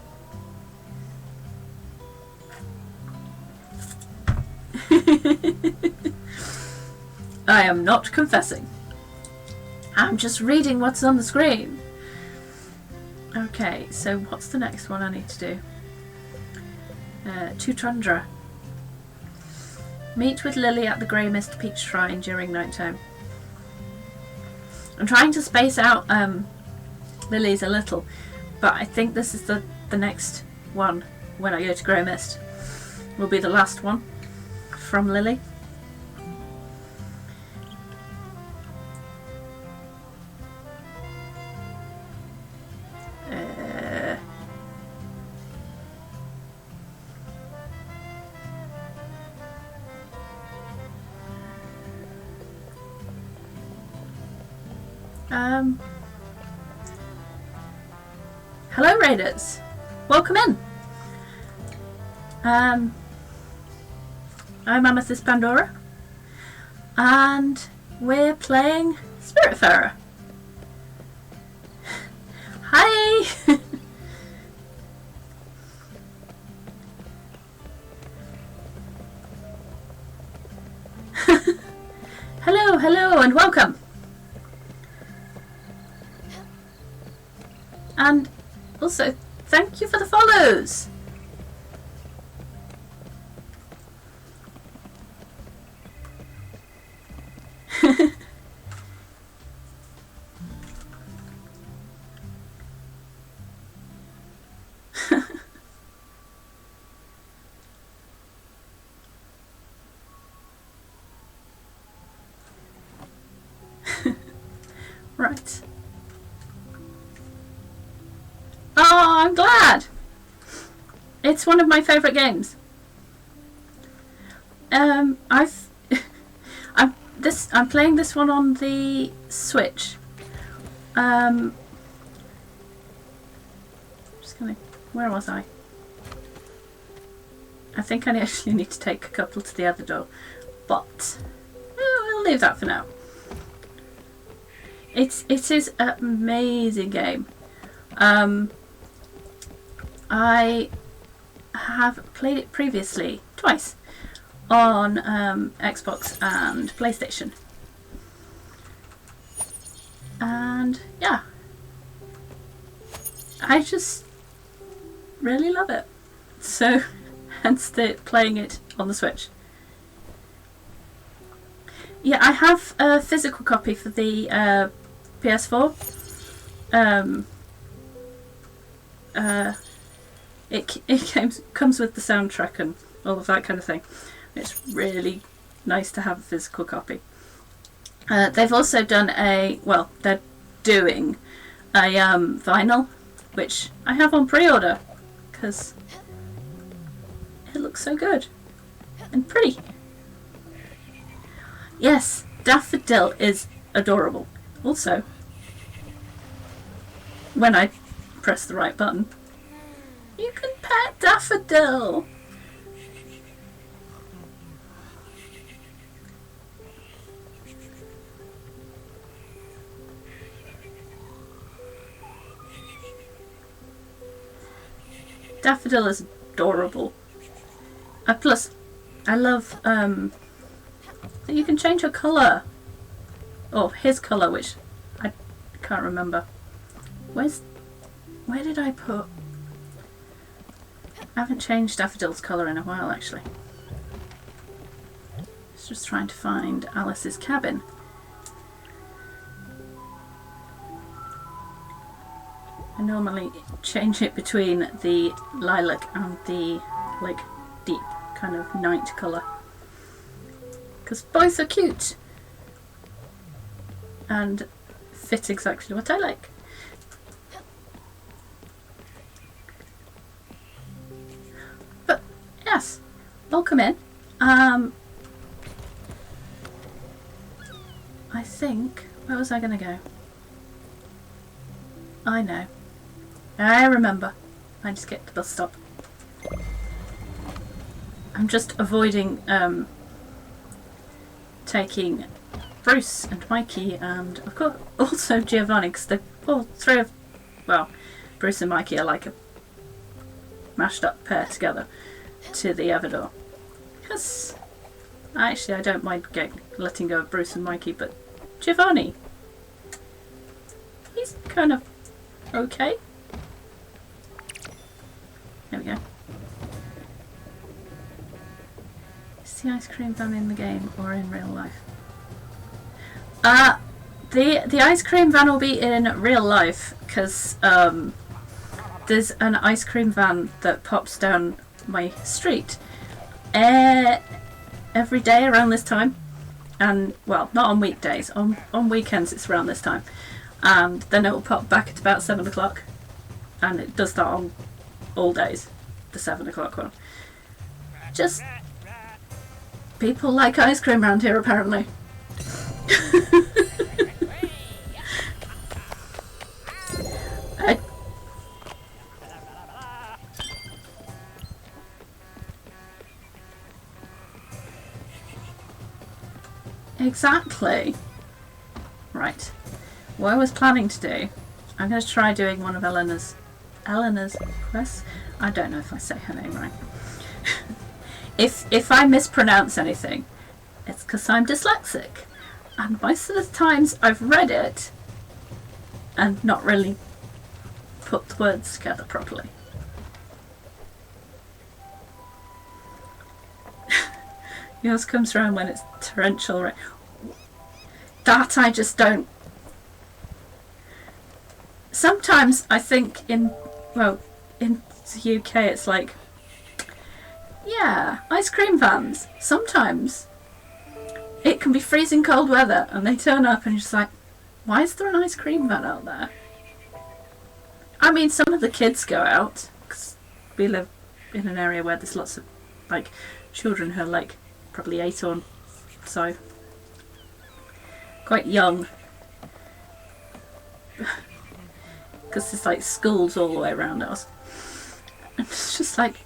I am not confessing. I'm just reading what's on the screen. Okay, so what's the next one I need to do? Tutundra. Meet with Lily at the Grey Mist Peak Shrine during nighttime. I'm trying to space out Lily's a little, but I think this is the next one when I go to Grey Mist. Will be the last one from Lily. Hello Raiders! Welcome in! I'm AmethystPandora and we're playing Spiritfarer. Hi! Hello and welcome! And also, thank you for the follows! Right. Oh, I'm glad! It's one of my favourite games. I'm playing this one on the Switch. Just gonna, where was I? I think I actually need to take a couple to the other door, but we'll leave that for now. It is an amazing game. I have played it previously, twice, on Xbox and PlayStation. And yeah, I just really love it. So, hence playing it on the Switch. Yeah, I have a physical copy for the PS4. It comes with the soundtrack and all of that kind of thing. It's really nice to have a physical copy. They've also done they're doing a vinyl, which I have on pre-order because it looks so good and pretty. Yes, Daffodil is adorable. Also, when I press the right button, you can pet Daffodil! Daffodil is adorable. Plus, I love that you can change her colour. Or his colour, which I can't remember. Where did I put... I haven't changed Daffodil's colour in a while, actually. Just trying to find Alice's cabin. I normally change it between the lilac and the deep kind of night colour, because both are cute and fit exactly what I like. But yes, welcome in. I think, where was I going to go? I know. I remember. I just get to the bus stop. I'm just avoiding taking Bruce and Mikey and of course also Giovanni, because they're all three of, well, Bruce and Mikey are like a mashed up pair together to the other door. Because actually I don't mind letting go of Bruce and Mikey, but Giovanni, he's kind of okay. There we go. the ice cream van in the game or in real life? The ice cream van will be in real life, because there's an ice cream van that pops down my street every day around this time. And, well, not on weekdays. On weekends it's around this time. And then it will pop back at about 7 o'clock. And it does that on all days, the 7 o'clock one. Just... people like ice cream around here, apparently. Exactly. Right. What I was planning to do, I'm going to try doing one of Eleanor's quests. I don't know if I say her name right. If I mispronounce anything, it's because I'm dyslexic. And most of the times I've read it and not really put the words together properly. Yours comes around when it's torrential rain. That I just don't. Sometimes I think in the UK it's like, yeah, ice cream vans. Sometimes it can be freezing cold weather and they turn up and you're just like, why is there an ice cream van out there? I mean, some of the kids go out, because we live in an area where there's lots of like children who are like probably 8 or so, quite young, because there's like schools all the way around us. And it's just like,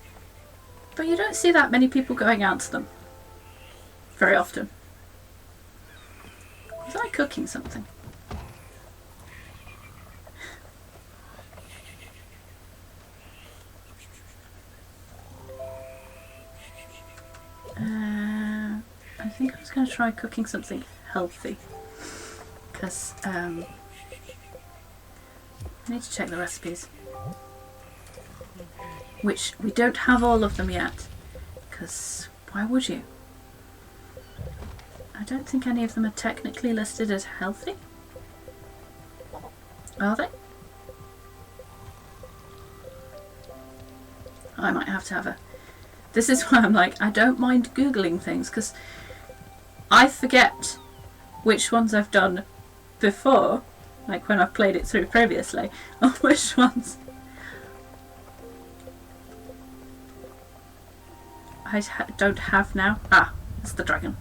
but you don't see that many people going out to them very often. Was I cooking something? I think I was going to try cooking something healthy, because I need to check the recipes, which we don't have all of them yet, because why would you? I don't think any of them are technically listed as healthy. Are they? I might have to have a... This is why I'm like, I don't mind Googling things, because I forget which ones I've done before, like when I've played it through previously, or which ones I don't have now. Ah, it's the dragon.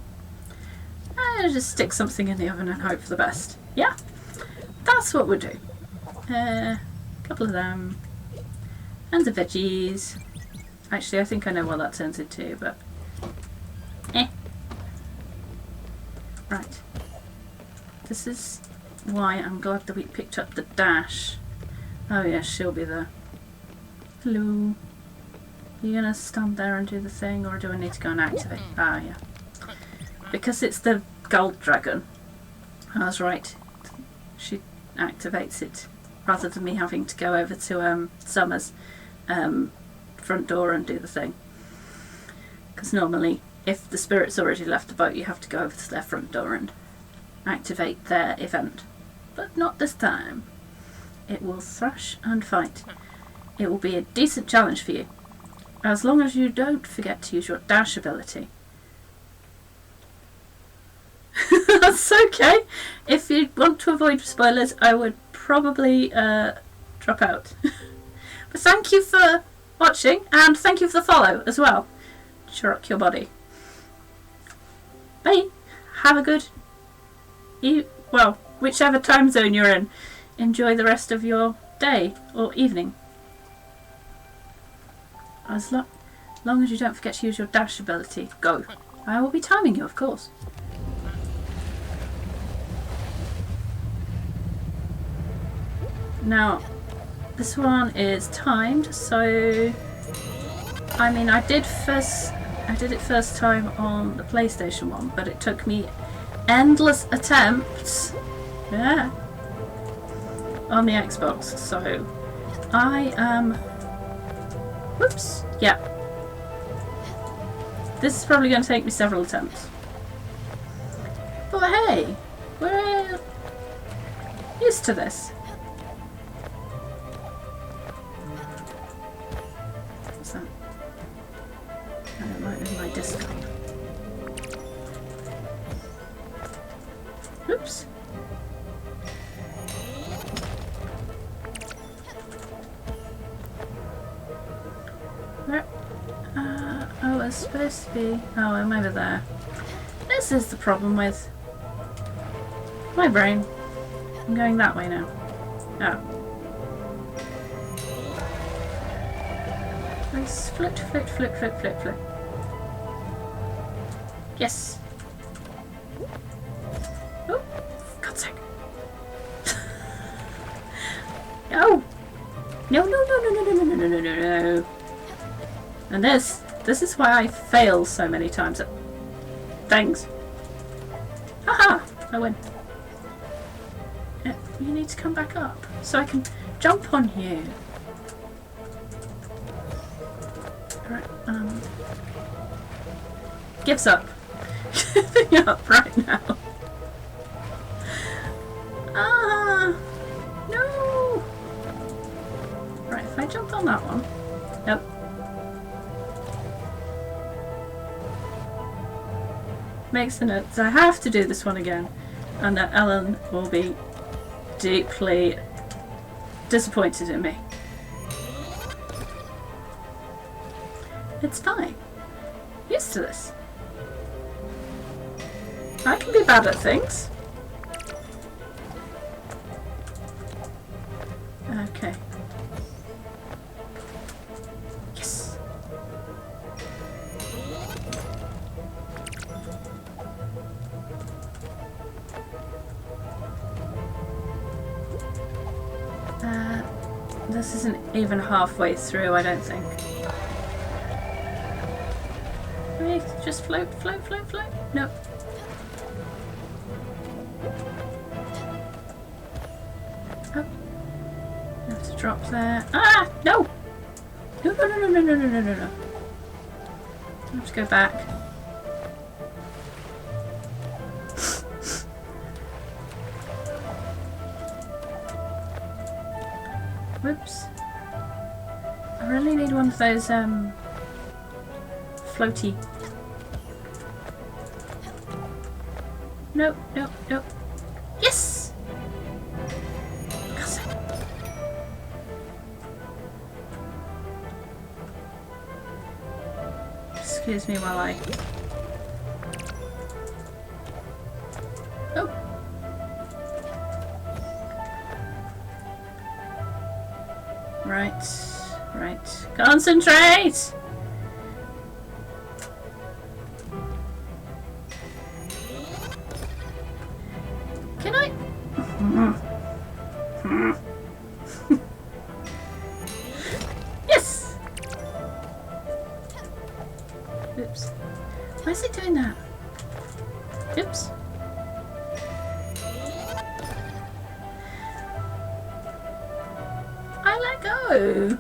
I'll just stick something in the oven and hope for the best. Yeah, that's what we'll do. A couple of them. And the veggies. Actually, I think I know what that turns into, but... Right. This is why I'm glad that we picked up the dash. Oh yeah, she'll be there. Hello. Are you gonna stand there and do the thing, or do I need to go and activate? Ah, yeah. Because it's the gold dragon. I was right. She activates it rather than me having to go over to Summer's front door and do the thing. Because normally, if the spirit's already left the boat, you have to go over to their front door and activate their event. But not this time. It will thrash and fight. It will be a decent challenge for you, as long as you don't forget to use your dash ability. That's okay. If you want to avoid spoilers, I would probably drop out. But thank you for watching, and thank you for the follow as well. Rock your body. Bye. Have a good... whichever time zone you're in. Enjoy the rest of your day or evening. As long as you don't forget to use your dash ability. Go. I will be timing you, of course. Now, this one is timed, so I mean, I did it first time on the PlayStation one, but it took me endless attempts, yeah, on the Xbox. So I am, whoops, yeah. This is probably going to take me several attempts. But hey, we're used to this. What's that? I don't like with my disc on. Oops. Where? Oh, it's supposed to be... Oh, I'm over there. This is the problem with my brain. I'm going that way now. Oh. Let's flip. Yes. Oh, for God's sake. No. No. And this is why I fail so many times at things. Haha! I win. You need to come back up so I can jump on you. Alright, gives up. Giving up right now. No! Right, if I jump on that one. Nope. Makes the note that I have to do this one again, and that Ellen will be deeply disappointed in me. It's fine. Used to this. I can be bad at things. Okay. Yes. This isn't even halfway through, I don't think. Maybe just float. Nope. Oh. I have to drop there. Ah! No! No. I have to go back. Whoops. I really need one of those, floaty. Nope. Yes! Excuse me while I... Oh! Right. Concentrate! Can I? Yes! Oops. Why is it doing that? Oops. I let go.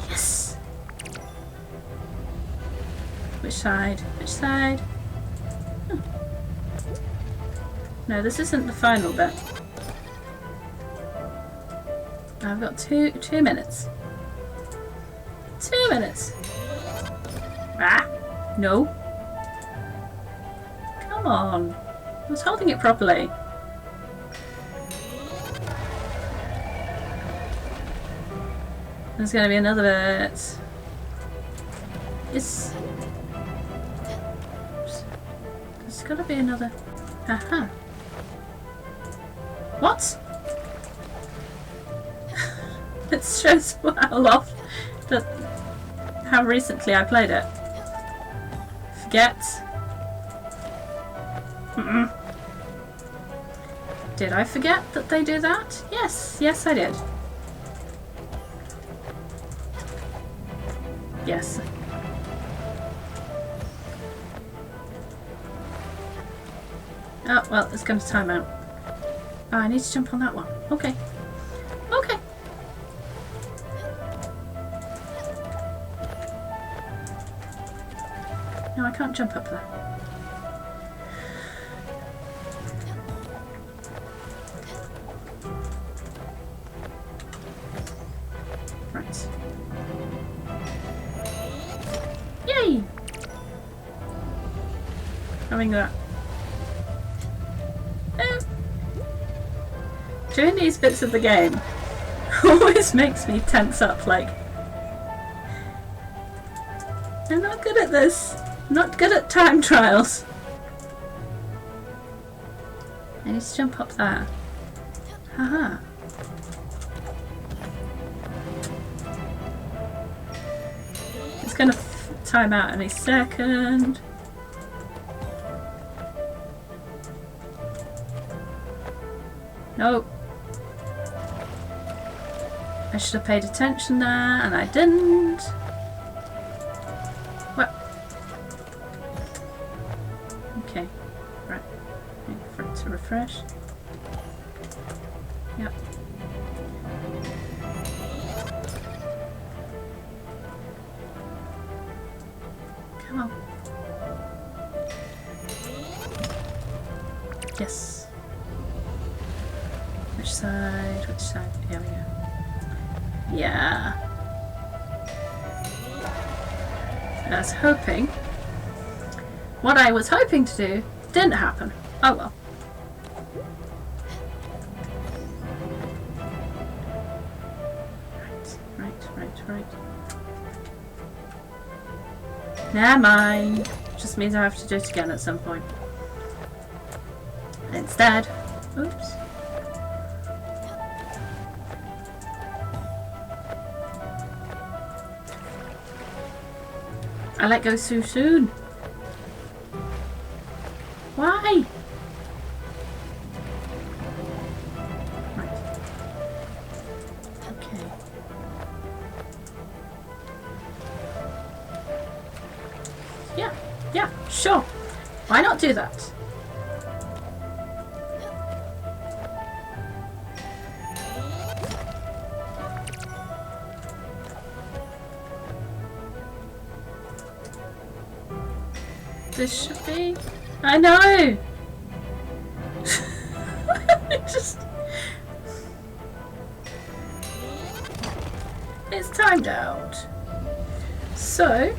Yes. Which side? No, this isn't the final bit. I've got two minutes. 2 minutes. Ah, no. Come on. I was holding it properly. There's going to be another bit. There's got to be another. Aha. What? It shows how recently I played it. Forget. Did I forget that they do that? Yes I did. Yes. Oh, well, it's going to time out. Oh, I need to jump on that one. Okay. No, I can't jump up there. Right. Yay! Having that. Doing these bits of the game always makes me tense up, like, I'm not good at this. I'm not good at time trials. I need to jump up there. Haha. It's gonna time out any second. Nope. I should have paid attention there, and I didn't. What? Okay. Right. Wait for it to refresh. Yep. Come on. Yes. Which side? Which side? Here we go. Yeah. I was hoping. What I was hoping to do didn't happen. Oh well. Right. Never mind. Just means I have to do it again at some point. Instead. Oops. I let go so soon. Why? Right. Okay. Yeah, sure. Why not do that? This should be. I know! It's timed out. So,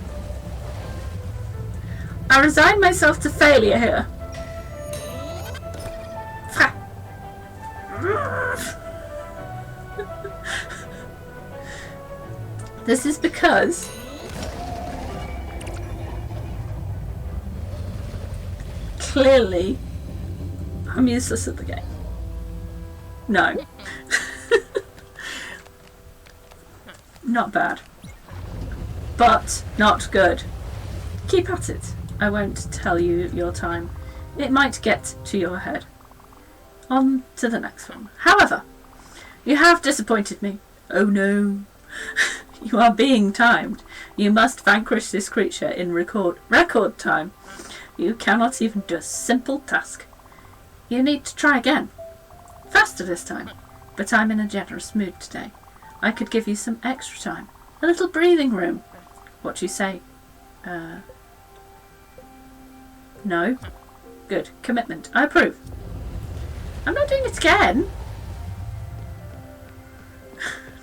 I resign myself to failure here. This is because clearly I'm useless at the game. No. Not bad. But not good. Keep at it. I won't tell you your time. It might get to your head. On to the next one. However, you have disappointed me. Oh no. You are being timed. You must vanquish this creature in record time. You cannot even do a simple task. You need to try again. Faster this time. But I'm in a generous mood today. I could give you some extra time. A little breathing room. What do you say? No? Good. Commitment. I approve. I'm not doing it again.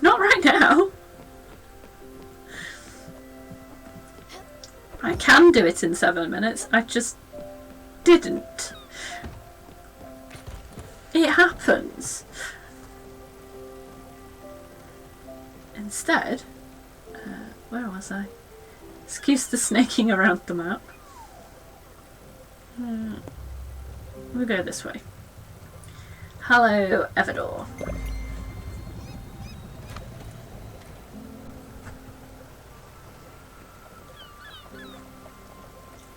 Not right now. I can do it in 7 minutes. I just didn't. It happens. Instead, where was I? Excuse the snaking around the map. We'll go this way. Hello, Evador.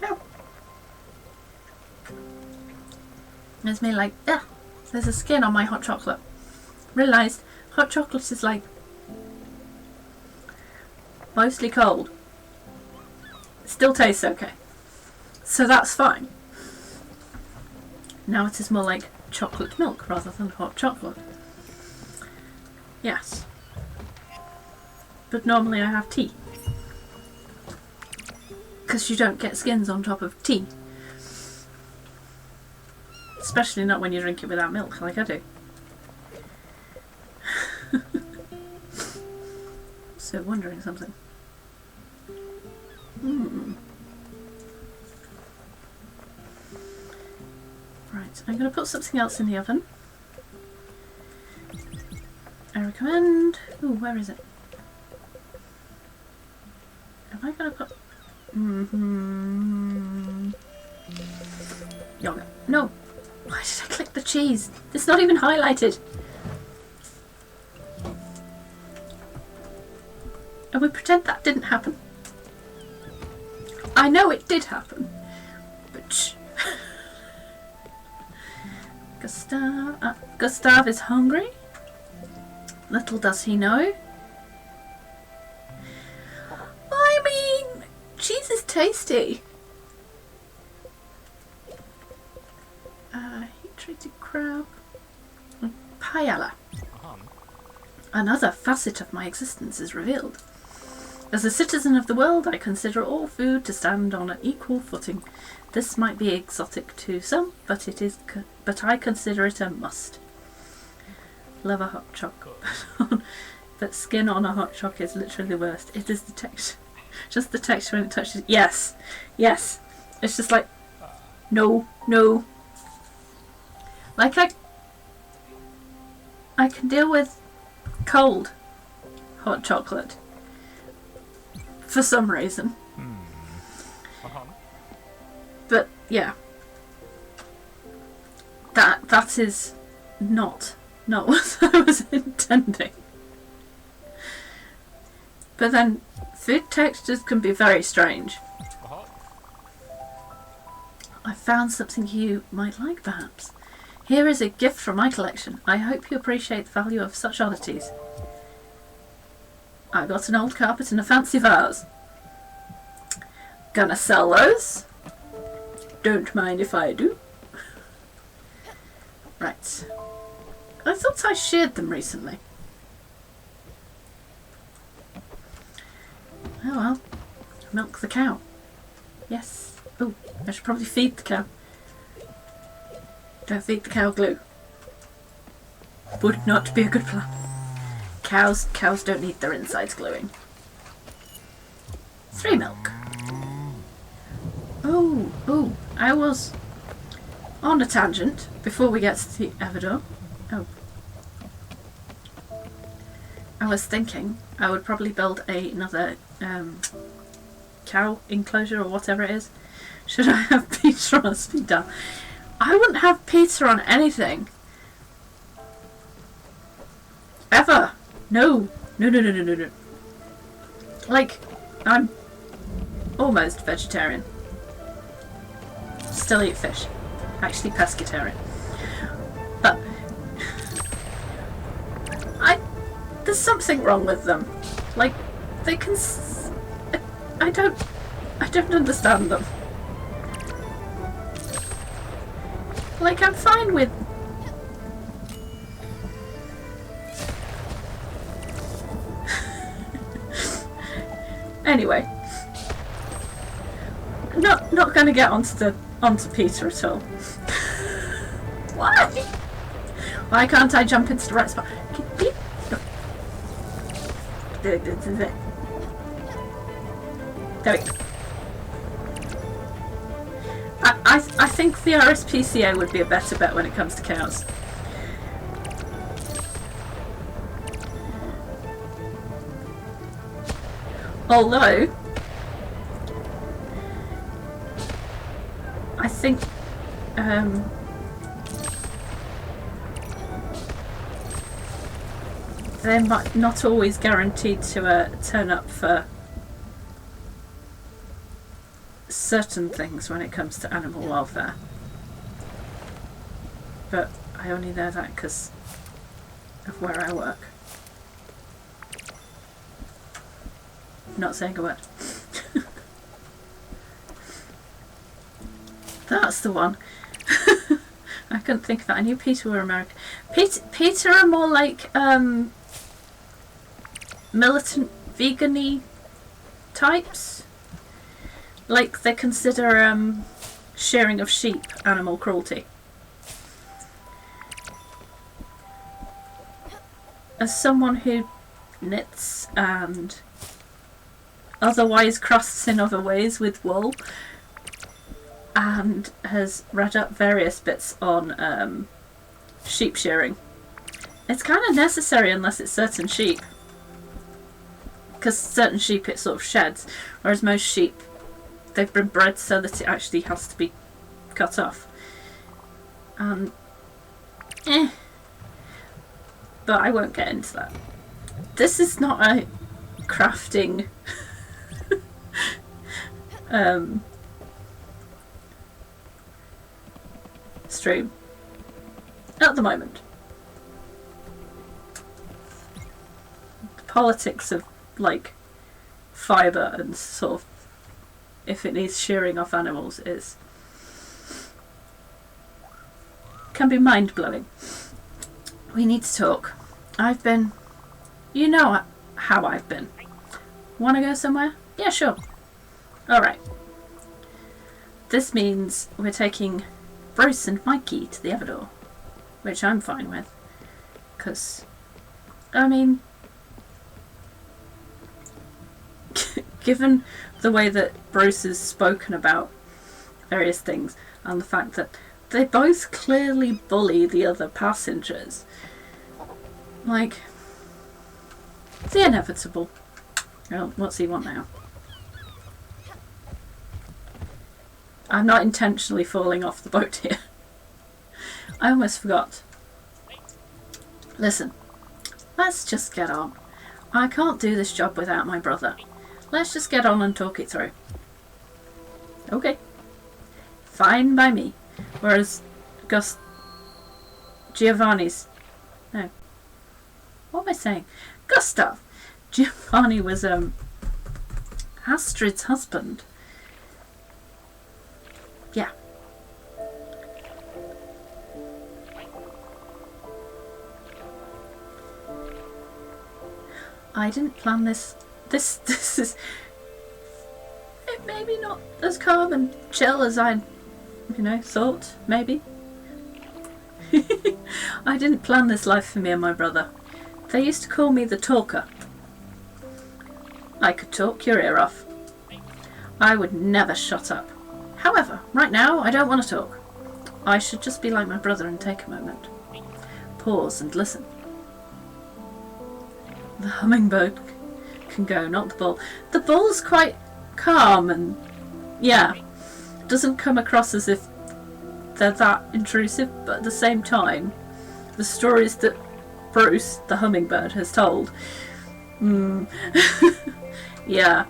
No. There's me like, there's a skin on my hot chocolate. Realised hot chocolate is like mostly cold. It still tastes okay. So that's fine. Now it is more like chocolate milk rather than hot chocolate. Yes. But normally I have tea. because you don't get skins on top of tea. Especially not when you drink it without milk, like I do. So wondering something. Right, I'm going to put something else in the oven. I recommend... Ooh, where is it? Am I going to put... Yogurt. No! Why did I click the cheese? It's not even highlighted! And we pretend that didn't happen. I know it did happen. But shh. Gustav is hungry. Little does he know. I mean, cheese is tasty. Heat-treated crab. Paella. Another facet of my existence is revealed. As a citizen of the world, I consider all food to stand on an equal footing. This might be exotic to some, but I consider it a must. Love a hot chocolate, but skin on a hot chocolate is literally the worst. It is the texture, just the texture when it touches. Yes, yes. It's just like, no, no. Like I can deal with cold hot chocolate. For some reason. But yeah. That is not what I was intending. But then food textures can be very strange. I found something you might like perhaps. Here is a gift from my collection. I hope you appreciate the value of such oddities. I got an old carpet and a fancy vase. Gonna sell those. Don't mind if I do. Right. I thought I sheared them recently. Oh well. Milk the cow. Yes. Oh, I should probably feed the cow. Don't feed the cow glue. Would not be a good plan. Cows don't need their insides gluing. 3 milk. Oh, I was on a tangent before we get to the Everdor. Oh. I was thinking I would probably build another cow enclosure or whatever it is. Should I have Peter on speed dial? I wouldn't have Peter on anything. Ever. No. No. Like, I'm almost vegetarian. Still eat fish. Actually pescatarian. But there's something wrong with them. Like, they can I don't understand them. Like, I'm fine with anyway. Not gonna get onto Peter at all. Why? Why can't I jump into the right spot? There we go. I think the RSPCA would be a better bet when it comes to cows. Although I think they're not always guaranteed to turn up for certain things when it comes to animal welfare. But I only know that because of where I work. Not saying a word. That's the one. I couldn't think of that. I knew Peter were American. Peter are more like militant vegan-y types. Like, they consider shearing of sheep animal cruelty. As someone who knits and otherwise crafts in other ways with wool, and has read up various bits on sheep shearing, it's kind of necessary unless it's certain sheep. Because certain sheep it sort of sheds, whereas most sheep, they've been bred so that it actually has to be cut off. But I won't get into that. This is not a crafting stream at the moment. The politics of like fibre and sort of if it needs shearing off animals can be mind-blowing. We need to talk. You know how I've been. Wanna go somewhere? Yeah, sure. Alright. This means we're taking Bruce and Mikey to the Everdor, which I'm fine with. Because, I mean, given the way that Bruce has spoken about various things and the fact that they both clearly bully the other passengers, like, the inevitable. Oh, what's he want now? I'm not intentionally falling off the boat here. I almost forgot. Listen, let's just get on. I can't do this job without my brother. Let's just get on and talk it through. Okay. Fine by me. Whereas Giovanni's... No. What am I saying? Gustav! Giovanni was Astrid's husband. Yeah. I didn't plan this. This is it maybe not as calm and chill as I thought, maybe. I didn't plan this life for me and my brother. They used to call me the talker. I could talk your ear off. I would never shut up. However, right now I don't want to talk. I should just be like my brother and take a moment. Pause and listen. The hummingbird can go, not the bull. The bull's quite calm and, yeah, doesn't come across as if they're that intrusive, but at the same time, the stories that Bruce, the hummingbird, has told, yeah.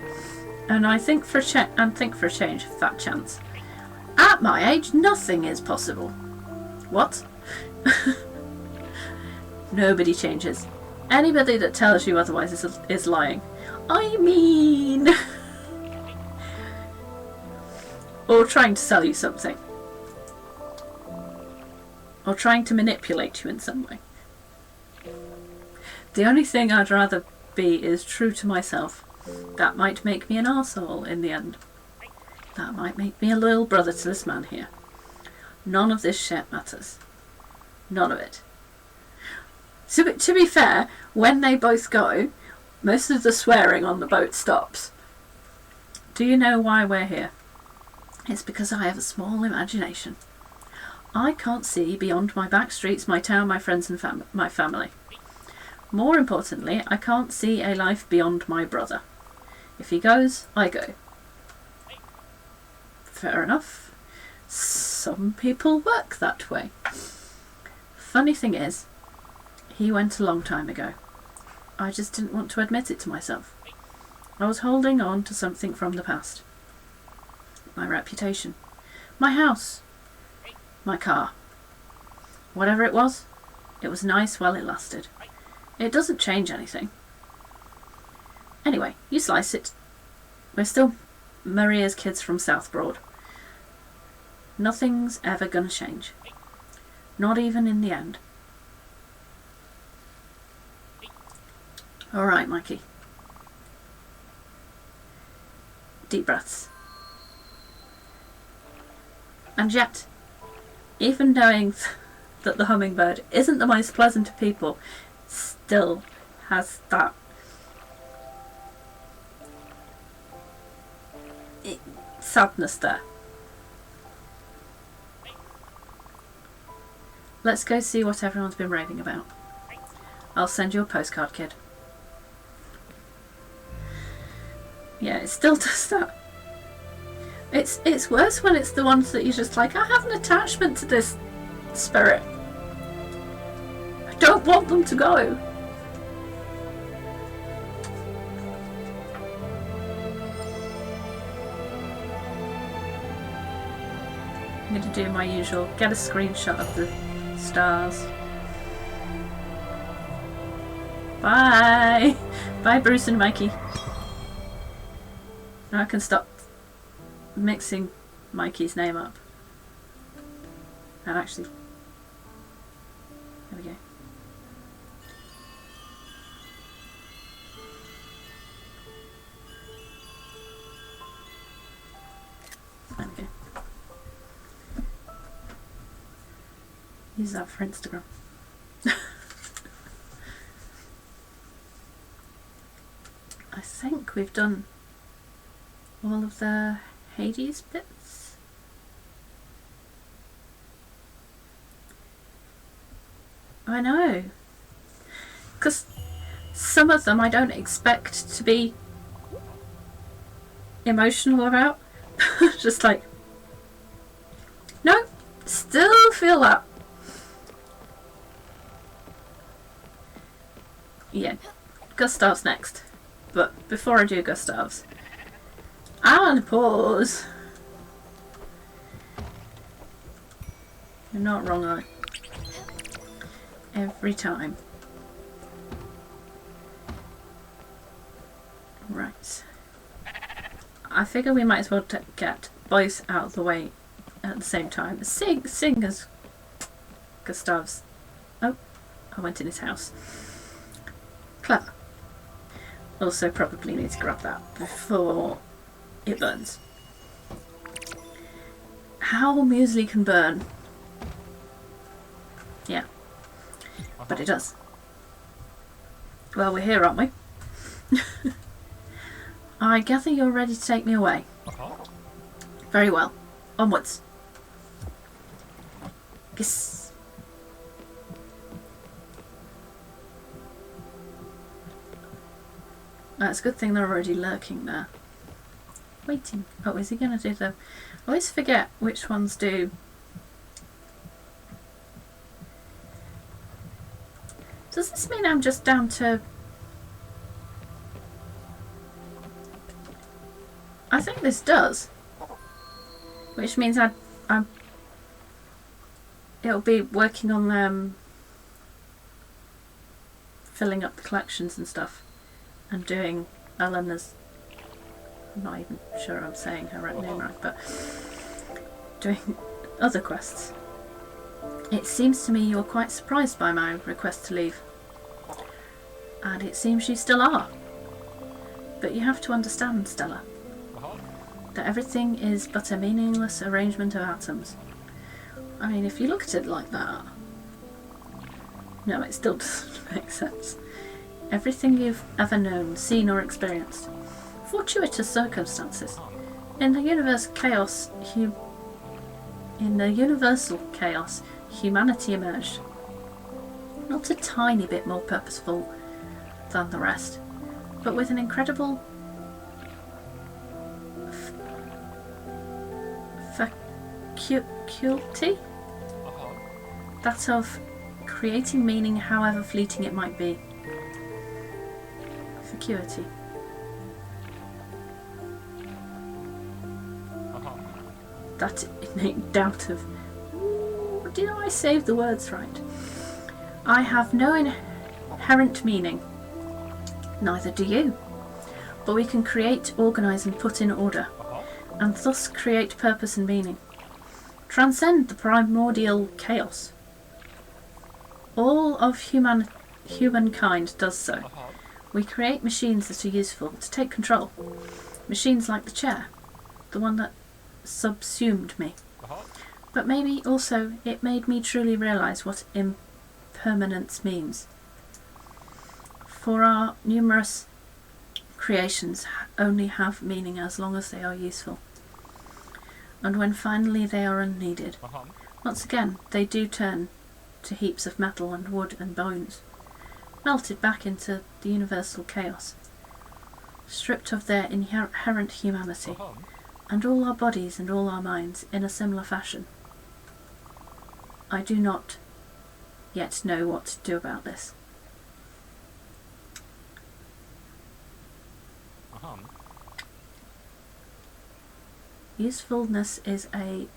And I think for a change, fat chance. At my age, nothing is possible. What? Nobody changes. Anybody that tells you otherwise is lying. I mean... or trying to sell you something. Or trying to manipulate you in some way. The only thing I'd rather be is true to myself. That might make me an arsehole in the end. That might make me a loyal brother to this man here. None of this shit matters. None of it. To be fair, when they both go, most of the swearing on the boat stops. Do you know why we're here? It's because I have a small imagination. I can't see beyond my back streets, my town, my friends and my family. More importantly, I can't see a life beyond my brother. If he goes, I go. Fair enough. Some people work that way. Funny thing is, he went a long time ago. I just didn't want to admit it to myself. I was holding on to something from the past. My reputation. My house. My car. Whatever it was nice while it lasted. It doesn't change anything. Anyway, you slice it. We're still Maria's kids from South Broad. Nothing's ever gonna change. Not even in the end. Alright, Mikey. Deep breaths. And yet, even knowing that the hummingbird isn't the most pleasant of people, still has that sadness there. Let's go see what everyone's been raving about. I'll send you a postcard, kid. Yeah, it still does that. It's worse when it's the ones that you're just like, I have an attachment to this spirit. I don't want them to go. I'm going to do my usual, get a screenshot of the stars. Bye! Bye, Bruce and Mikey. Now I can stop mixing Mikey's name up. And actually, there we go. There we go. Use that for Instagram. I think we've done all of the Hades bits. I know. Because some of them I don't expect to be emotional about. Just like, no, still feel that. Yeah, Gustav's next. But before I do Gustav's, I want to pause. You're not wrong, I. Every time. Right. I figure we might as well get both out of the way at the same time. Sing as Gustav's. Oh, I went in his house. Clever. Also probably need to grab that before it burns. How muesli can burn. Yeah. But it does. Well, we're here, aren't we? I gather you're ready to take me away. Very well. Onwards. Kiss. It's a good thing they're already lurking there. Waiting. Oh, is he going to do the... I always forget which ones do... Does this mean I'm just down to... I think this does. Which means it'll be working on filling up the collections and stuff. And doing Eleanor's... I'm not even sure I'm saying her name right, but... doing other quests. It seems to me you were quite surprised by my request to leave. And it seems you still are. But you have to understand, Stella, that everything is but a meaningless arrangement of atoms. I mean, if you look at it like that... No, it still doesn't make sense. Everything you've ever known, seen or experienced. Fortuitous circumstances. In the universal chaos, humanity emerged. Not a tiny bit more purposeful than the rest, but with an incredible faculty, that of creating meaning however fleeting it might be. Vacuity. That innate doubt of, did I save the words right? I have no inherent meaning. Neither do you. But we can create, organise and put in order, and thus create purpose and meaning. Transcend the primordial chaos. All of humankind does so. We create machines that are useful to take control. Machines like the chair, the one that subsumed me. But maybe also it made me truly realise what impermanence means. For our numerous creations only have meaning as long as they are useful. And when finally they are unneeded, once again they do turn to heaps of metal and wood and bones, melted back into the universal chaos, stripped of their inherent humanity, and all our bodies and all our minds in a similar fashion. I do not yet know what to do about this. Usefulness is an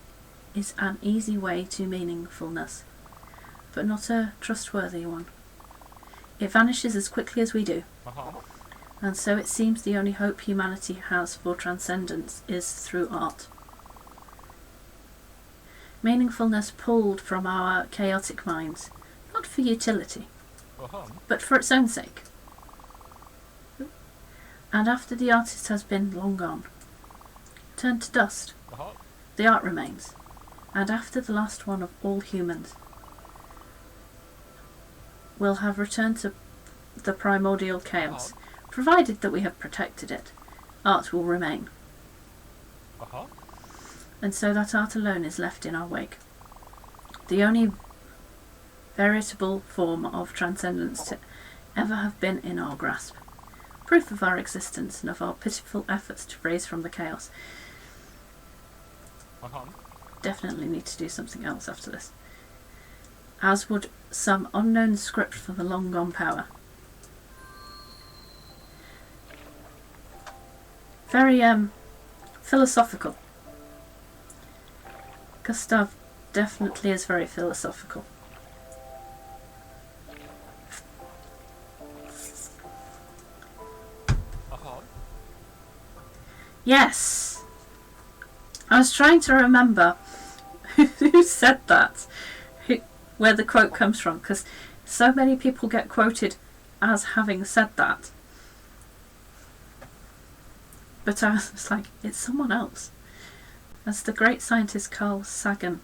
easy way to meaningfulness, but not a trustworthy one. It vanishes as quickly as we do, and so it seems the only hope humanity has for transcendence is through art. Meaningfulness pulled from our chaotic minds, not for utility, but for its own sake. And after the artist has been long gone, turned to dust, the art remains, and after the last one of all humans will have returned to the primordial chaos, provided that we have protected it, art will remain. And so that art alone is left in our wake, the only veritable form of transcendence to ever have been in our grasp, proof of our existence and of our pitiful efforts to raise from the chaos. Definitely need to do something else after this, as would some unknown script for the long gone power. Very philosophical. Gustav definitely is very philosophical. Yes! I was trying to remember who said that, where the quote comes from, because so many people get quoted as having said that. But I was like, it's someone else. As the great scientist Carl Sagan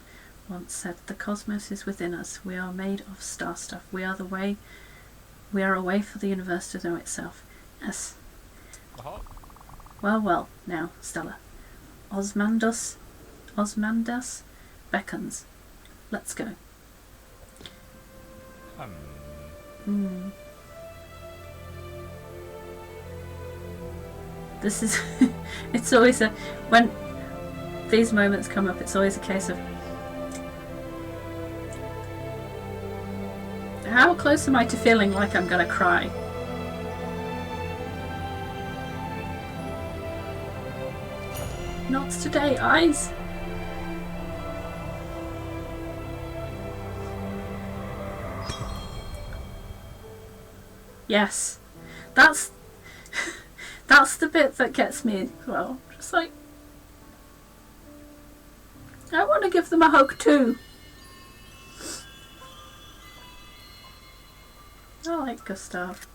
once said, the cosmos is within us. We are made of star stuff. We are a way for the universe to know itself. Yes. Well, now, Stella. Osmandas beckons. Let's go. This is... it's always a... when these moments come up, it's always a case of... how close am I to feeling like I'm gonna cry? Not today, eyes! Yes. That's the bit that gets me as well. Just like, I want to give them a hug too. I like Gustav.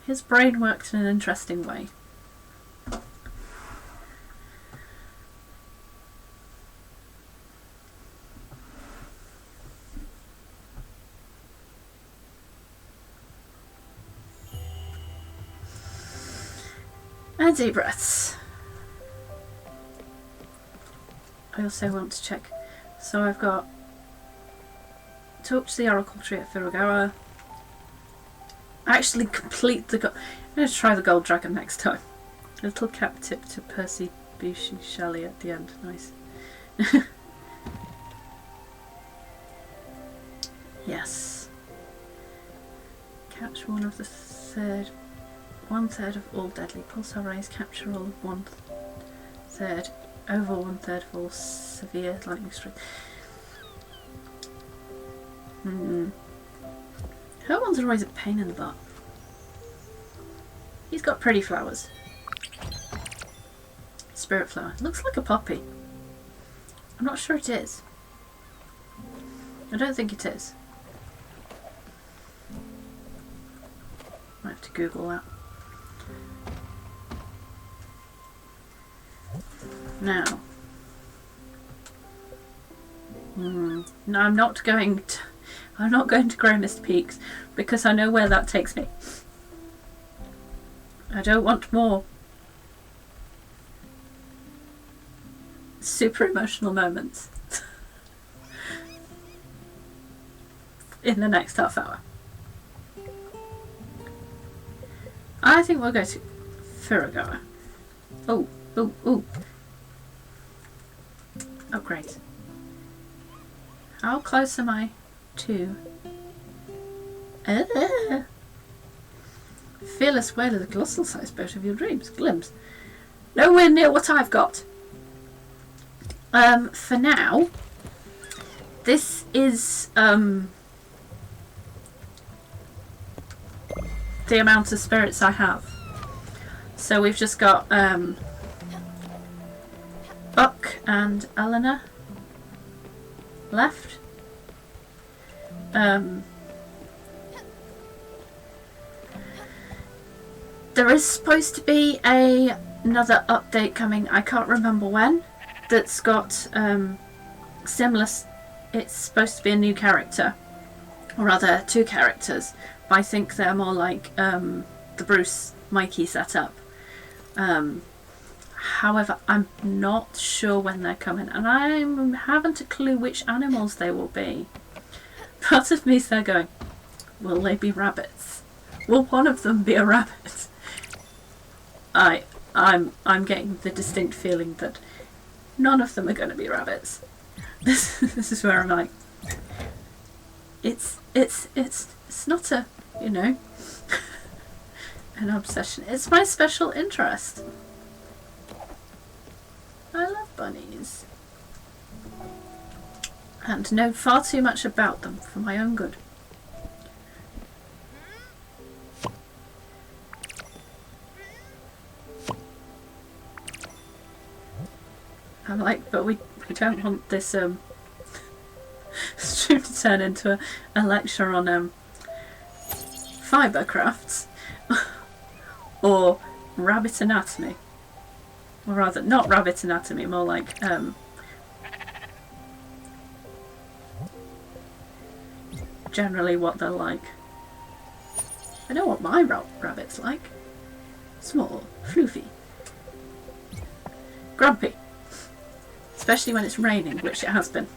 His brain worked in an interesting way. And deep breaths. I also want to check. So I've got talk to the Oracle Tree at Furagawa. Actually complete the... I'm going to try the Gold Dragon next time. A little cap tip to Percy Bushi Shelley at the end. Nice. Yes. Capture one of the third... 1/3 of all deadly pulsar rays. Capture all of 1/3. Over 1/3 of all severe lightning strikes. Her ones are always a pain in the butt. He's got pretty flowers. Spirit flower. Looks like a poppy. I'm not sure it is. I don't think it is. Might have to Google that. Now. No, I'm not going to Grey Mist Peaks because I know where that takes me. I don't want more super emotional moments in the next half hour. I think we'll go to Furagoa. Oh. Oh, great. How close am I to... Fearless whale of the colossal-sized boat of your dreams. Glimpse. Nowhere near what I've got. For now, this is the amount of spirits I have. So we've just got Buck and Eleanor left. There is supposed to be another update coming, I can't remember when, that's got similar. It's supposed to be a new character, or rather 2 characters, but I think they're more like the Bruce Mikey setup. However, I'm not sure when they're coming, and I haven't a clue which animals they will be. Part of me's there going, will they be rabbits? Will one of them be a rabbit? I'm getting the distinct feeling that none of them are going to be rabbits. This is where I'm like, it's not a, you know, an obsession. It's my special interest. I love bunnies. And know far too much about them for my own good. I'm like, but we don't want this stream to turn into a lecture on fibre crafts or rabbit anatomy. Or rather, not rabbit anatomy, more like generally what they're like. I know what my rabbit's like. Small, floofy, grumpy. Especially when it's raining, which it has been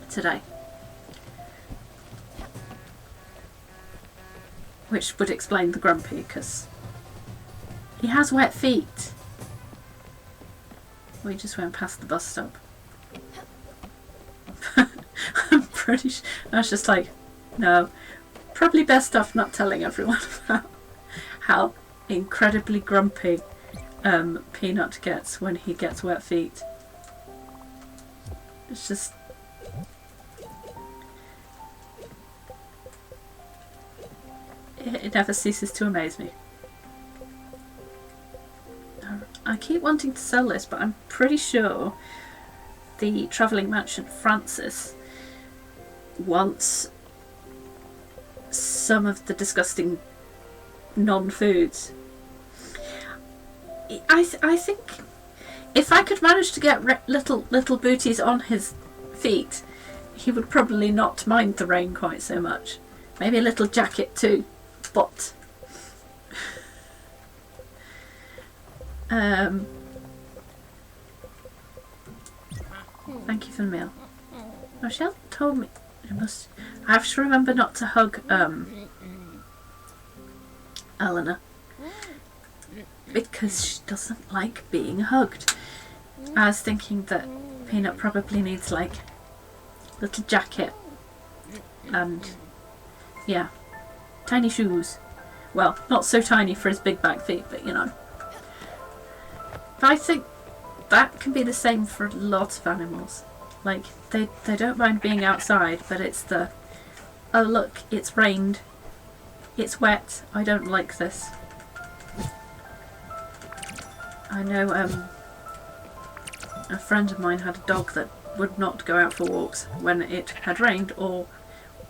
today. Which would explain the grumpy, because he has wet feet. We just went past the bus stop. I'm pretty sure. I was just like, no. Probably best off not telling everyone about how incredibly grumpy Peanut gets when he gets wet feet. It's just... It never ceases to amaze me. I keep wanting to sell this, but I'm pretty sure the travelling merchant Francis wants some of the disgusting non-foods. I think if I could manage to get little booties on his feet, he would probably not mind the rain quite so much. Maybe a little jacket too, but... Thank you for the meal. Rochelle told me I have to remember not to hug Eleanor, because she doesn't like being hugged. I was thinking that Peanut probably needs like a little jacket and yeah, tiny shoes. Well, not so tiny for his big back feet, but you know. But I think that can be the same for lots of animals. Like, they don't mind being outside, but it's the, oh look, it's rained, it's wet, I don't like this. I know a friend of mine had a dog that would not go out for walks when it had rained or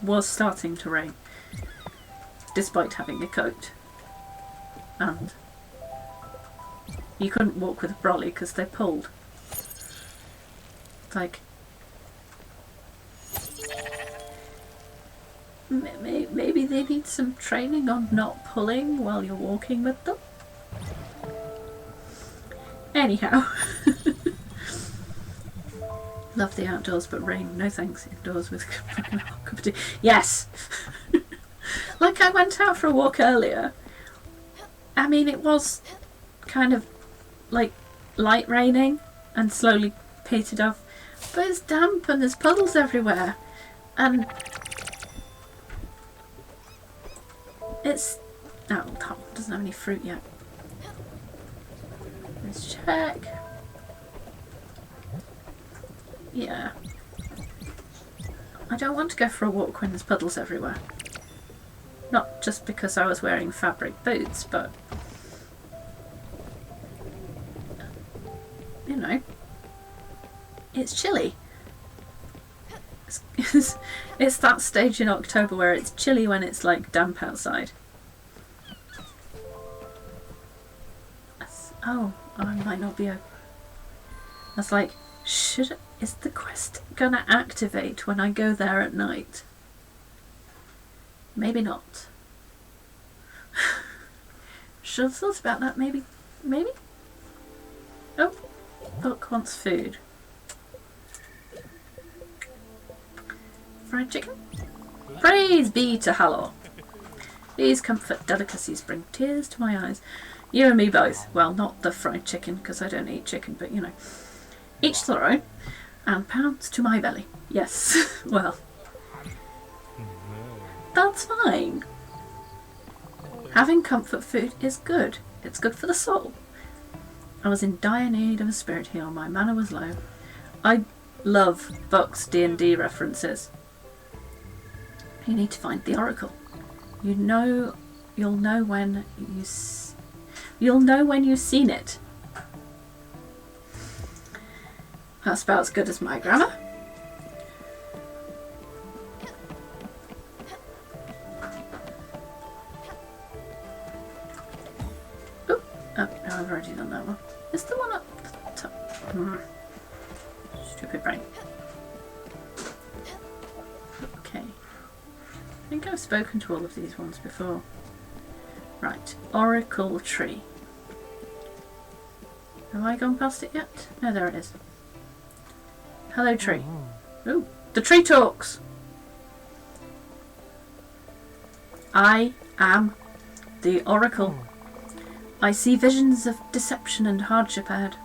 was starting to rain, despite having a coat. And you couldn't walk with a brolly because they pulled. Like, maybe they need some training on not pulling while you're walking with them. Anyhow. Love the outdoors, but rain, no thanks. Indoors with a cup of tea. Yes! Like, I went out for a walk earlier. I mean, it was kind of like light raining and slowly petered off. But it's damp and there's puddles everywhere. And it's... oh, that one doesn't have any fruit yet. Let's check. Yeah. I don't want to go for a walk when there's puddles everywhere. Not just because I was wearing fabric boots, but... you know. It's chilly. It's that stage in October where it's chilly when it's like damp outside. Oh, I might not be a... That's like, is the quest gonna activate when I go there at night? Maybe not. Should have thought about that, maybe. Maybe? Oh, Buck wants food. Fried chicken? Praise be to Halor. These comfort delicacies bring tears to my eyes. You and me both. Well, not the fried chicken, because I don't eat chicken, but you know. Each their own, and pounds to my belly. Yes, well. That's fine. Having comfort food is good. It's good for the soul. I was in dire need of a spirit heal. My mana was low. I love Buck's D&D references. You need to find the oracle. You'll know when you've seen it. That's about as good as my grammar. Oh, no, I've already done that one. Is the one up the top? Stupid brain. Okay. I think I've spoken to all of these ones before. Right, Oracle Tree. Have I gone past it yet? No, there it is. Hello, tree. Ooh, the tree talks. I am the Oracle. I see visions of deception and hardship ahead.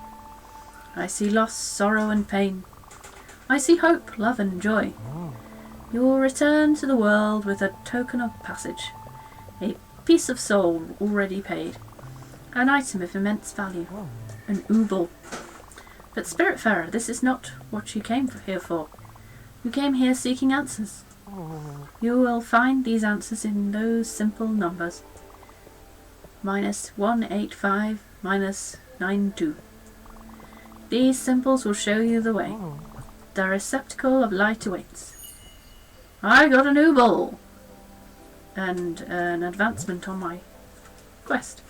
I see loss, sorrow and pain. I see hope, love and joy. You will return to the world with a token of passage, a piece of soul already paid, an item of immense value, an ooble. But Spiritfarer, this is not what you came here for. You came here seeking answers. You will find these answers in those simple numbers. -185, -92. These symbols will show you the way. The receptacle of light awaits. I got an ooble! And an advancement on my quest.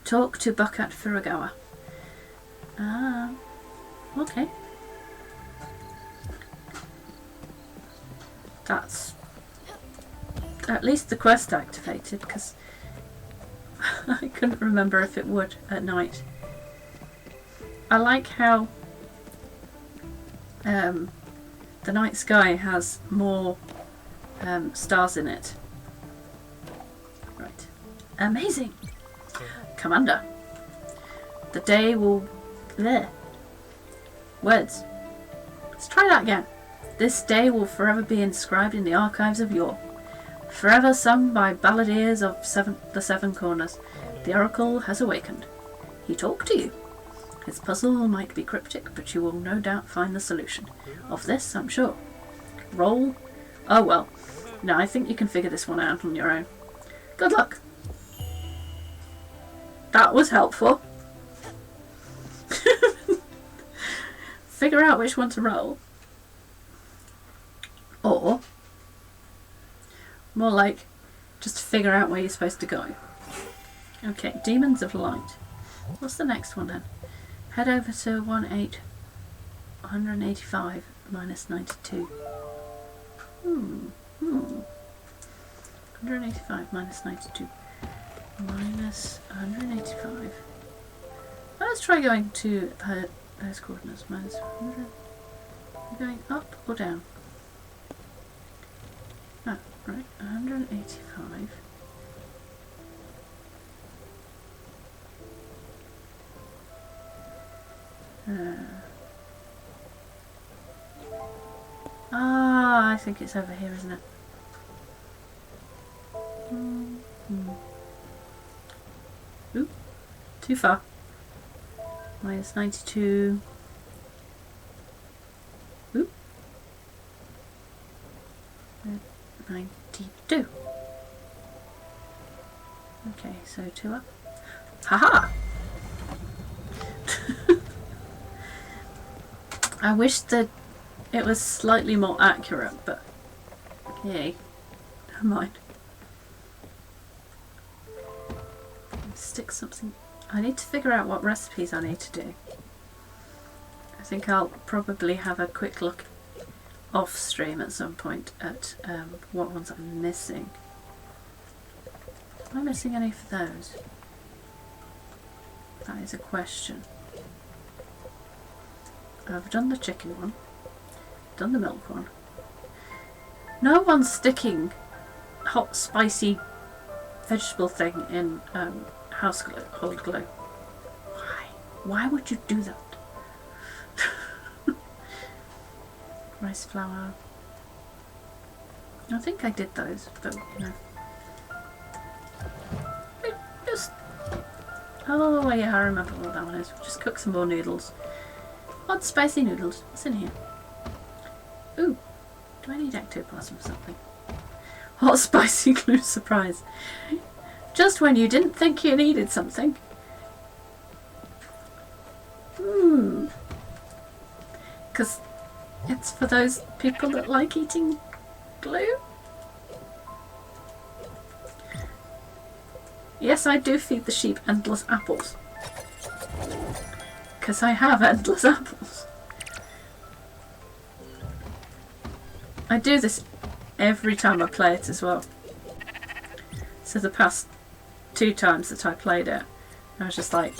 Talk to Buckat Furugawa. Ah, okay. That's at least the quest activated, because I couldn't remember if it would at night. I like how the night sky has more stars in it. Right. Amazing! Commander. The day will... there. Words. Let's try that again. This day will forever be inscribed in the archives of yore. Forever sung by balladeers of the seven corners. The oracle has awakened. He talked to you. His puzzle might be cryptic, but you will no doubt find the solution. Of this, I'm sure. Roll. Oh well. No, I think you can figure this one out on your own. Good luck. That was helpful. Figure out which one to roll. Or, more like, just figure out where you're supposed to go. Okay, Demons of Light. What's the next one then? Head over to 18... 185 minus 92. 185 minus 92. Minus 185. Let's try going to those coordinates. Minus 100. Are going up or down? Ah, right. 185. I think it's over here, isn't it? Ooh, too far. Minus 92. Ooh. 92. Okay, so 2 up. Haha! I wish that it was slightly more accurate, but yay. Never mind. Stick something. I need to figure out what recipes I need to do. I think I'll probably have a quick look off stream at some point at what ones I'm missing. Am I missing any for those? That is a question. I've done the chicken one, done the milk one. No one's sticking hot spicy vegetable thing in house glue, hot glue. Why? Why would you do that? Rice flour. I think I did those, but you know. Just oh yeah, I remember what that one is. Just cook some more noodles. Hot spicy noodles. What's in here? Ooh, do I need ectoplasm or something? Hot spicy glue surprise. Just when you didn't think you needed something. Because it's for those people that like eating glue. Yes, I do feed the sheep endless apples. Because I have endless apples. I do this every time I play it as well. So the past 2 times that I played it, I was just like,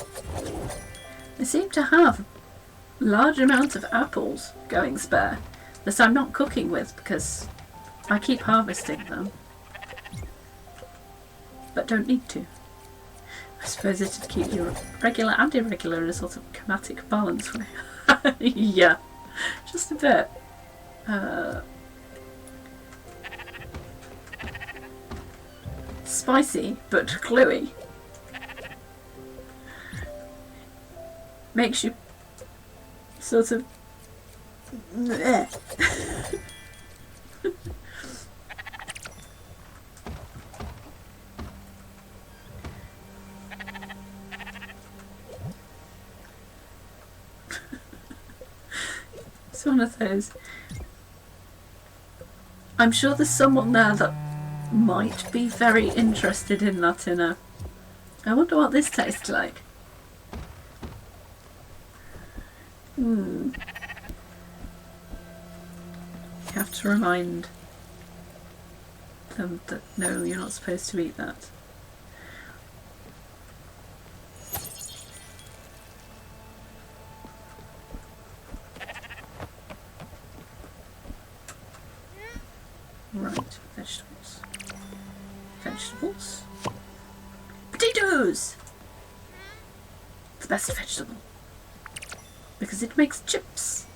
I seem to have large amounts of apples going spare that I'm not cooking with because I keep harvesting them, but don't need to. I suppose it'd keep you regular and irregular in a sort of chromatic balance way. Yeah, just a bit. Spicy but gluey. Makes you sort of it's one of those. I'm sure there's someone there that might be very interested in that I wonder what this tastes like. You have to remind them that no, you're not supposed to eat that. Right, vegetables. Vegetables. Potatoes! The best vegetable. Because it makes chips.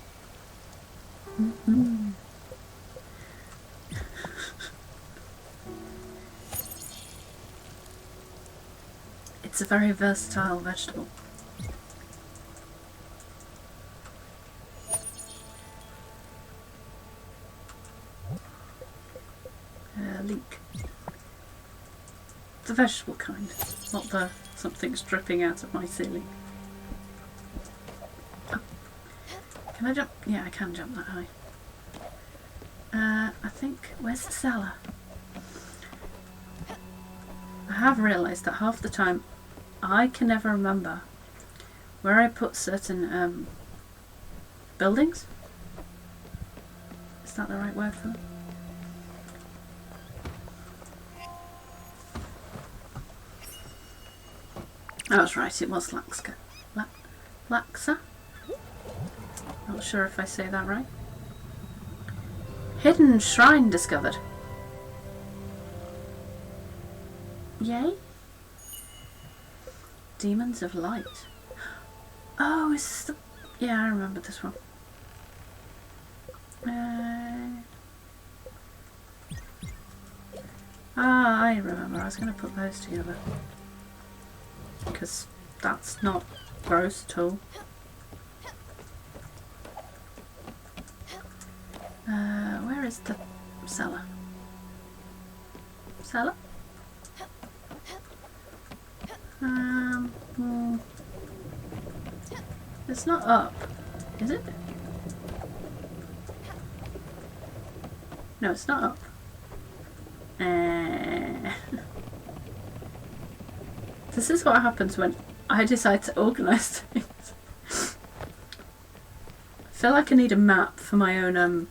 It's a very versatile vegetable. Leek. The vegetable kind, not the something's dripping out of my ceiling. Can I jump? Yeah, I can jump that high. I think, where's the cellar? I have realised that half the time I can never remember where I put certain buildings? Is that the right word for them? I was right, it was Laxka. Laxa? Not sure if I say that right. Hidden shrine discovered. Yay? Demons of Light. Oh, is this the... Yeah, I remember this one. I remember. I was going to put those together. Because that's not gross at all. Where is the cellar? Cellar? It's not up, is it? No, it's not up. This is what happens when I decide to organise things. I feel like I need a map for my own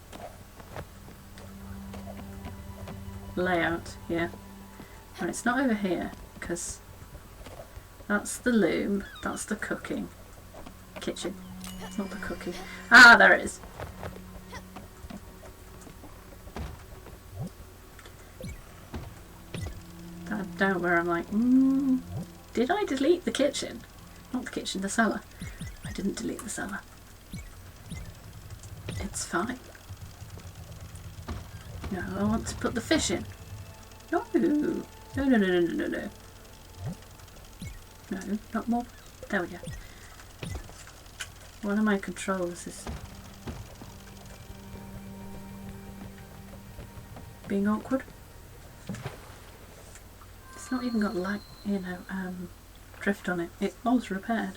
layout. Yeah. Right, it's not over here because that's the loom. That's the cooking kitchen. It's not the cooking. Ah, there it is. That down where I'm like, did I delete the kitchen? Not the kitchen, the cellar. I didn't delete the cellar. It's fine. No, I want to put the fish in. No. No, no, no, no, no, no, no. No, not more. There we go. One of my controls is being awkward. It's not even got like, drift on it. It was repaired.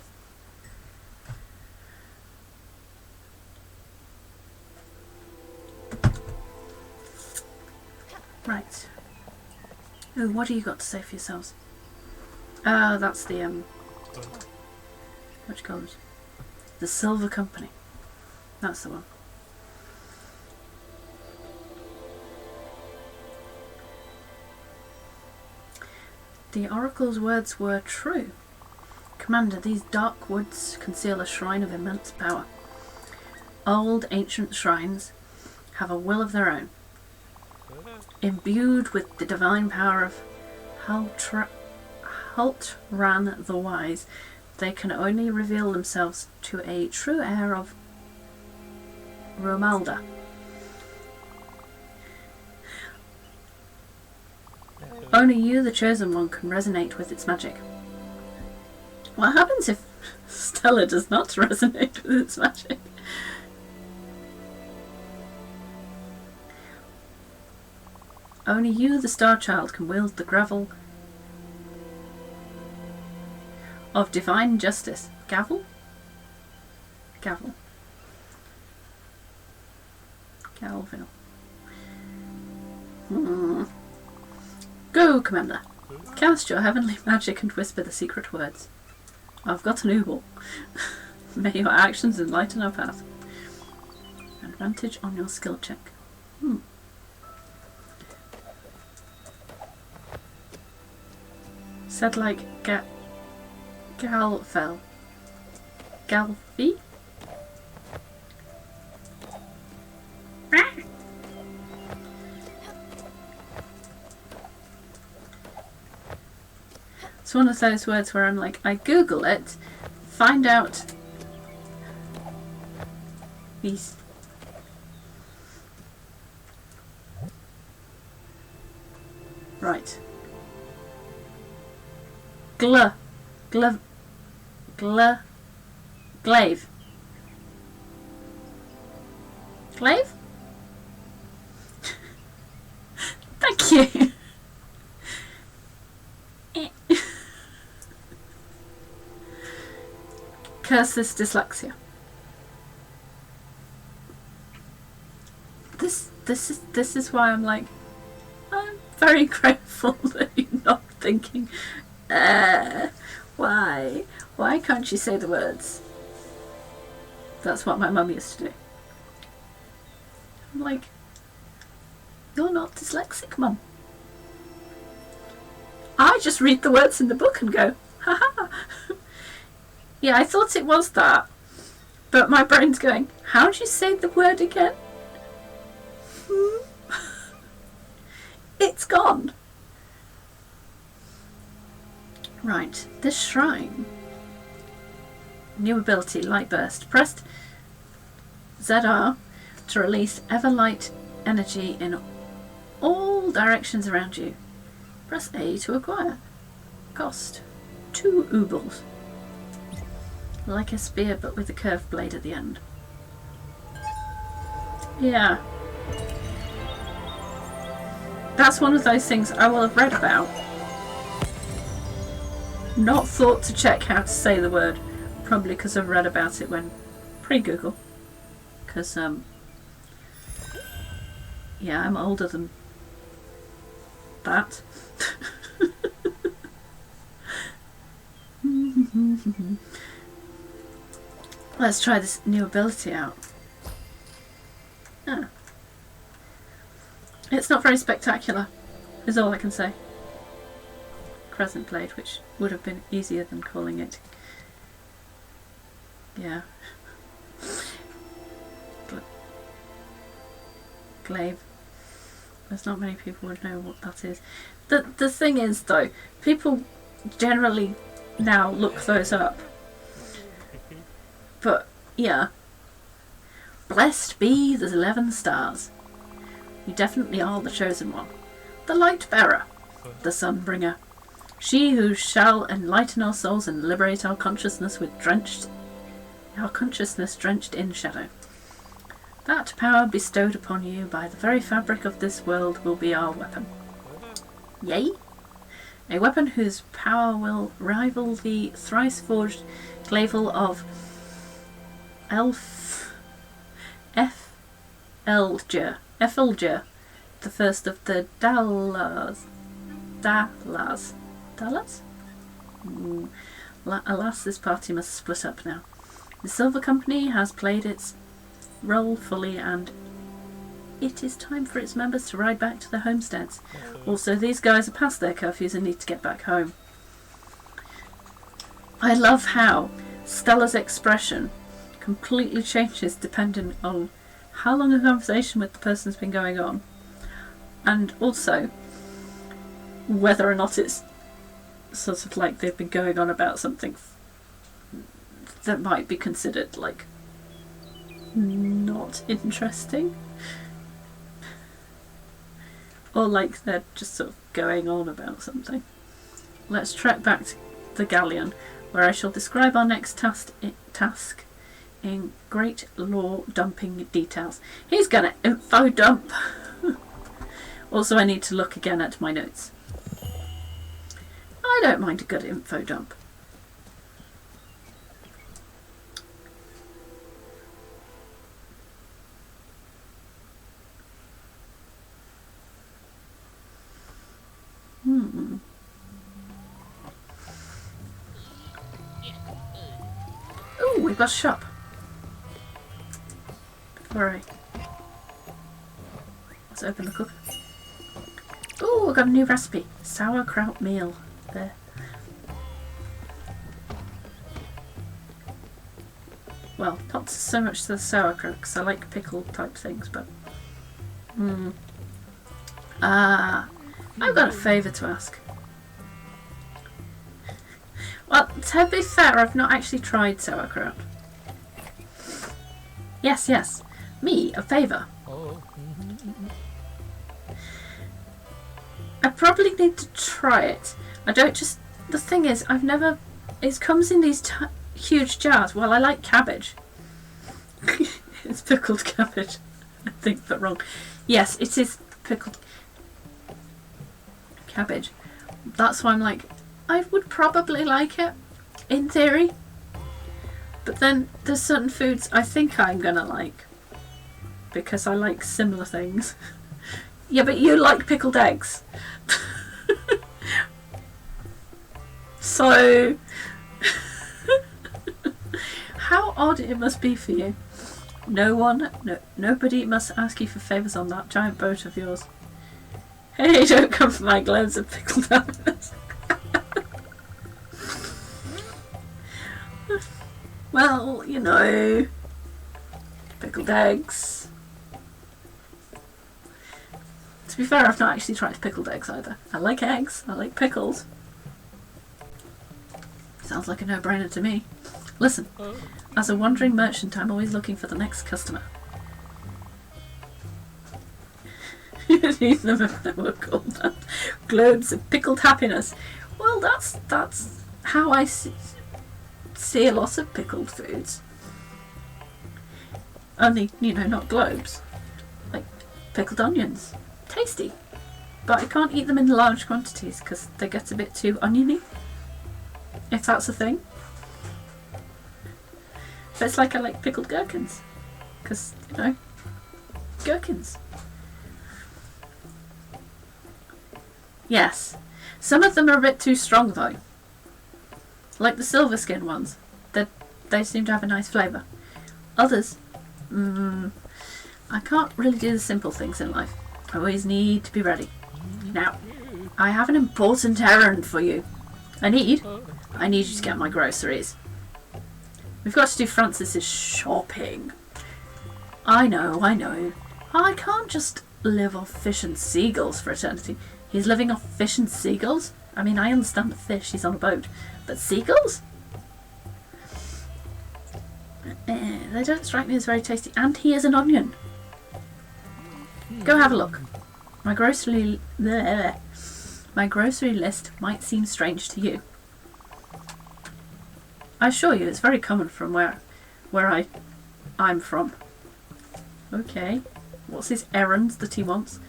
Right. Oh, what do you got to say for yourselves? Oh, that's the what you call it? The Silver Company. That's the one. The Oracle's words were true. Commander, these dark woods conceal a shrine of immense power. Old, ancient shrines have a will of their own. Imbued with the divine power of Haltran the Wise, they can only reveal themselves to a true heir of Romalda. Only you, the Chosen One, can resonate with its magic. What happens if Stella does not resonate with its magic? Only you, the Star Child, can wield the gravel of divine justice. Gavel? Gavel. Galville. Go, Commander. Cast your heavenly magic and whisper the secret words. I've got an ooble. May your actions enlighten our path. Advantage on your skill check. Said like Galfel. Galfi? It's one of those words where I'm like, I Google it, find out these. Right. Glaive. Glaive? Thank you. Curse this dyslexia. This is why I'm like, I'm very grateful that you're not thinking, why can't you say the words? That's what my mum used to do. I'm like, you're not dyslexic, Mum. I just read the words in the book and go, haha. Yeah, I thought it was that. But my brain's going, how do you say the word again? It's gone. Right, this shrine. New ability, Light Burst. Press ZR to release Everlight energy in all directions around you. Press A to acquire. Cost 2 oobles. Like a spear but with a curved blade at the end. Yeah. That's one of those things I will have read about. Not thought to check how to say the word. Probably because I've read about it when pre-Google. Because, yeah, I'm older than that. Let's try this new ability out. Ah. It's not very spectacular, is all I can say. Crescent blade, which would have been easier than calling it. Yeah. Glaive. There's not many people would know what that is. The thing is, though, people generally now look those up. But, yeah. Blessed be the 11 stars. You definitely are the chosen one. The light bearer. The sun bringer. She who shall enlighten our souls and liberate our consciousness drenched in shadow. That power bestowed upon you by the very fabric of this world will be our weapon. Yea? A weapon whose power will rival the thrice-forged glaive of Ethelger, the first of the Dallas? Alas, this party must split up now. The Silver Company has played its role fully, and it is time for its members to ride back to their homesteads. Also, these guys are past their curfews and need to get back home. I love how Stella's expression completely changes depending on how long a conversation with the person's been going on, and also whether or not it's sort of like they've been going on about something that might be considered like not interesting, or like they're just sort of going on about something. Let's trek back to the galleon, where I shall describe our next task in great lore dumping details. He's gonna info dump. Also, I need to look again at my notes. I don't mind a good info dump. Ooh, we've got a shop. Alright. Let's open the cooker. Ooh, I got a new recipe. Sauerkraut meal. There. Well, not so much the sauerkraut, because I like pickle type things, but... I've got a favour to ask. Well, to be fair, I've not actually tried sauerkraut. Yes. Me, a favour. I probably need to try it. I don't just... The thing is, I've never... It comes in these huge jars. Well, I like cabbage. It's pickled cabbage. I think, but wrong. Yes, it is pickled cabbage. That's why I'm like, I would probably like it, in theory. But then there's certain foods I think I'm gonna like, because I like similar things. Yeah, but you like pickled eggs. So, how odd it must be for you. Nobody must ask you for favours on that giant boat of yours. Hey, don't come for my globes of pickled apples. Well, you know, pickled eggs. To be fair, I've not actually tried pickled eggs either. I like eggs, I like pickles. Sounds like a no-brainer to me. Listen, as a wandering merchant, I'm always looking for the next customer. These of them were called that. Globes of pickled happiness. Well, that's how I see a lot of pickled foods. Only, you know, not globes. Like pickled onions. Tasty. But I can't eat them in large quantities because they get a bit too oniony. If that's a thing. But it's like I like pickled gherkins. Because, you know, gherkins. Yes. Some of them are a bit too strong though. Like the silver skin ones. They seem to have a nice flavour. Others, I can't really do the simple things in life. I always need to be ready. Now, I have an important errand for you. I need you to get my groceries. We've got to do Francis's shopping. I know. I can't just live off fish and seagulls for eternity. He's living off fish and seagulls? I mean, I understand the fish, he's on a boat. But seagulls? They don't strike me as very tasty. And he is an onion. Go have a look. My grocery list might seem strange to you. I assure you, it's very common from where I'm from. Okay. What's his errands that he wants?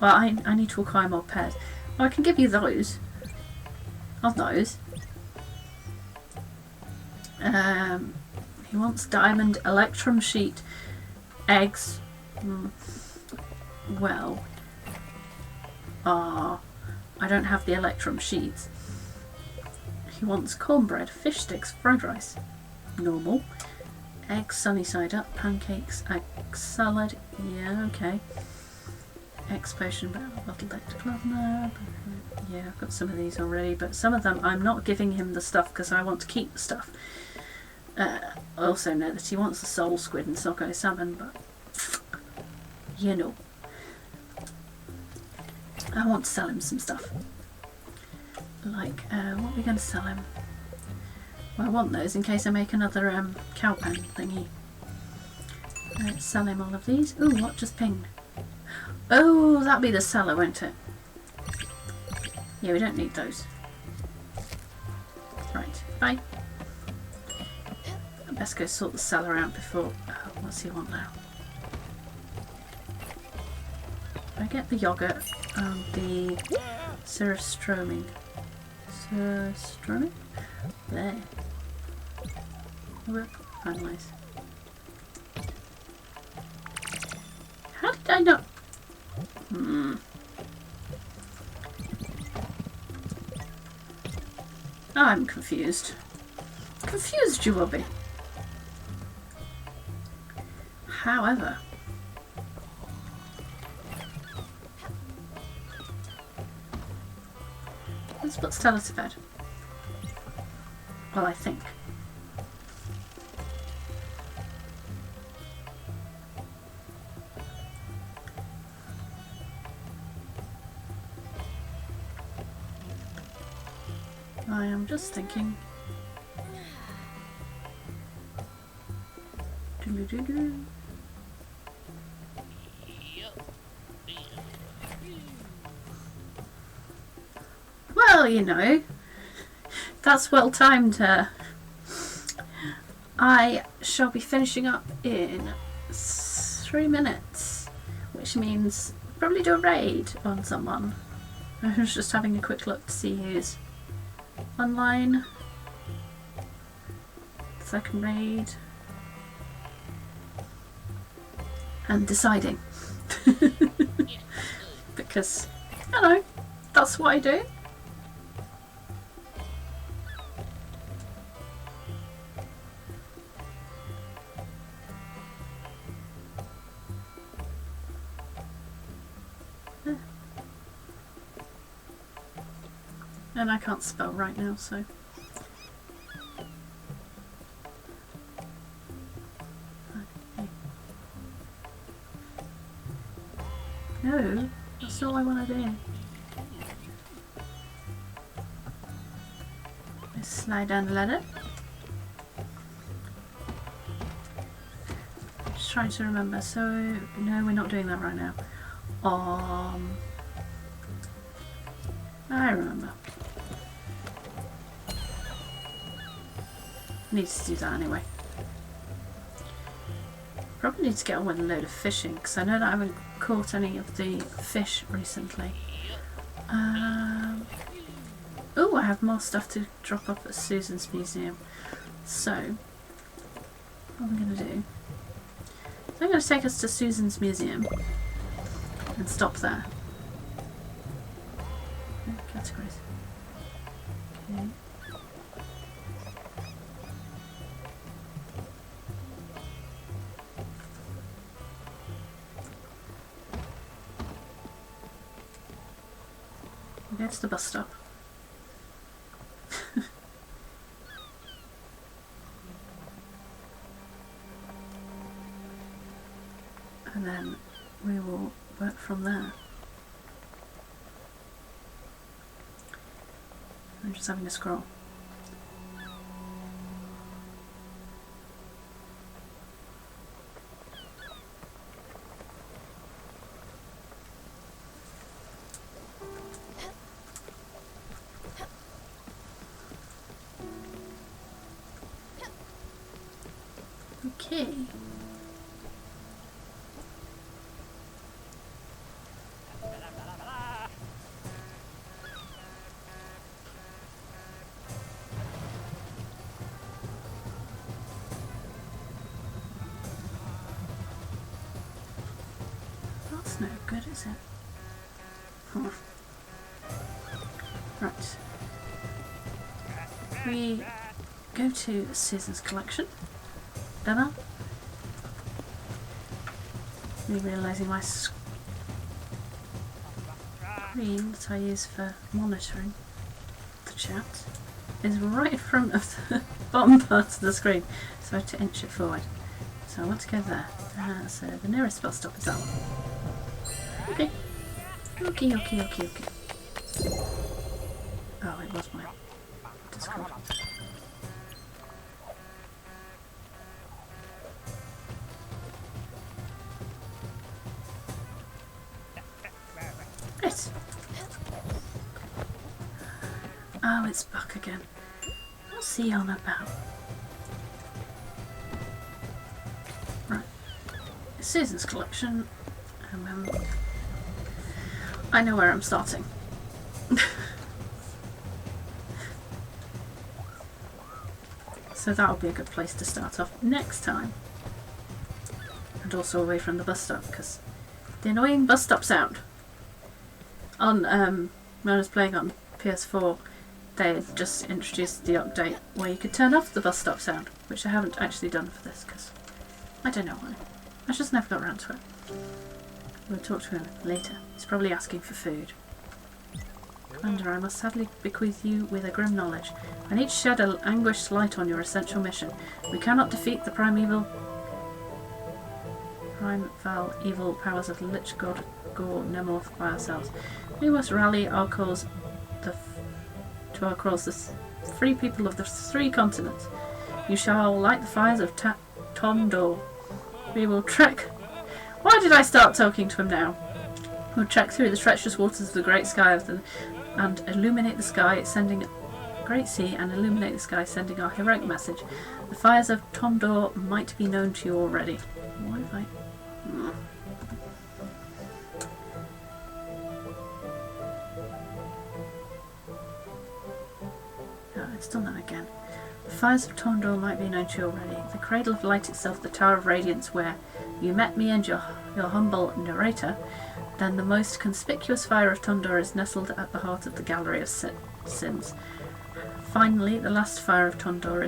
Well, I need to acquire more pairs. Well, I can give you those. Of those. He wants diamond electrum sheet. Eggs. Well. I don't have the electrum sheets. He wants cornbread, fish sticks, fried rice. Normal. Eggs sunny side up, pancakes, egg salad. Yeah, okay. Eggs potion, bottled egg club. No. Yeah, I've got some of these already, but some of them I'm not giving him the stuff because I want to keep the stuff. I also know that he wants the soul squid and sockeye salmon, but you know. I want to sell him some stuff. Like, what are we going to sell him? Well, I want those in case I make another cow pen thingy. Let's sell him all of these. Ooh, what just pinged? Oh, that'll be the cellar, won't it? Yeah, we don't need those. Right, bye. I best go sort the cellar out before... what's he want now? I get the yogurt and the surströmming. Surströmming? There. Look, finalise. How did I not... I'm confused. Confused you will be. However... let's put Stella to bed. Well, I think. I am just thinking. Doo-doo-doo-doo. Well, you know, that's well timed. I shall be finishing up in 3 minutes, which means probably do a raid on someone. I was just having a quick look to see who's online. Second raid. And deciding. Because, you know, that's what I do. And I can't spell right now, so... Okay. No, that's not what I want to do. Let's slide down the ladder. Just trying to remember. So, no, we're not doing that right now. I remember. Need to do that anyway. Probably need to get on with a load of fishing because I know that I haven't caught any of the fish recently. Oh, I have more stuff to drop off at Susan's museum. So, what am I going to do? I'm going to take us to Susan's museum and stop there. Categories. Okay. We'll go to the bus stop. And then we will work from there. I'm just having a scroll. Okay. That's no good, is it? Huh. Right. We go to Susan's collection. Dinner. Me realising my screen that I use for monitoring the chat is right in front of the bottom part of the screen, so I have to inch it forward. So I want to go there. So the nearest bus stop is that one. Okay. Okay. Oh, it was my Discord. Right. Oh, it's Buck again. What's he on about? Right. It's Susan's collection. I know where I'm starting. So that'll be a good place to start off next time. And also away from the bus stop, because the annoying bus stop sound. On when I was playing on PS4, they had just introduced the update where you could turn off the bus stop sound, which I haven't actually done for this, because I don't know why. I just never got around to it. We'll talk to him later. He's probably asking for food. Commander, I must sadly bequeath you with a grim knowledge. I need to shed an anguished light on your essential mission. We cannot defeat the primeval evil powers of the Lich God Gore Nemorph by ourselves. We must rally our cause the free people of the 3 continents. You shall light the fires of Tondor. We will trek... Why did I start talking to him now? We'll trek through the treacherous waters of the great sky and illuminate the sky, sending great sea and illuminate the sky, sending our heroic message. The fires of Tondor might be known to you already. Why have I... Oh, it's done that again. The fires of Tondor might be known to you already. The cradle of light itself, the tower of radiance where you met me and your humble narrator. Then the most conspicuous fire of Tondor is nestled at the heart of the gallery of sins. Finally, the last fire of Tondor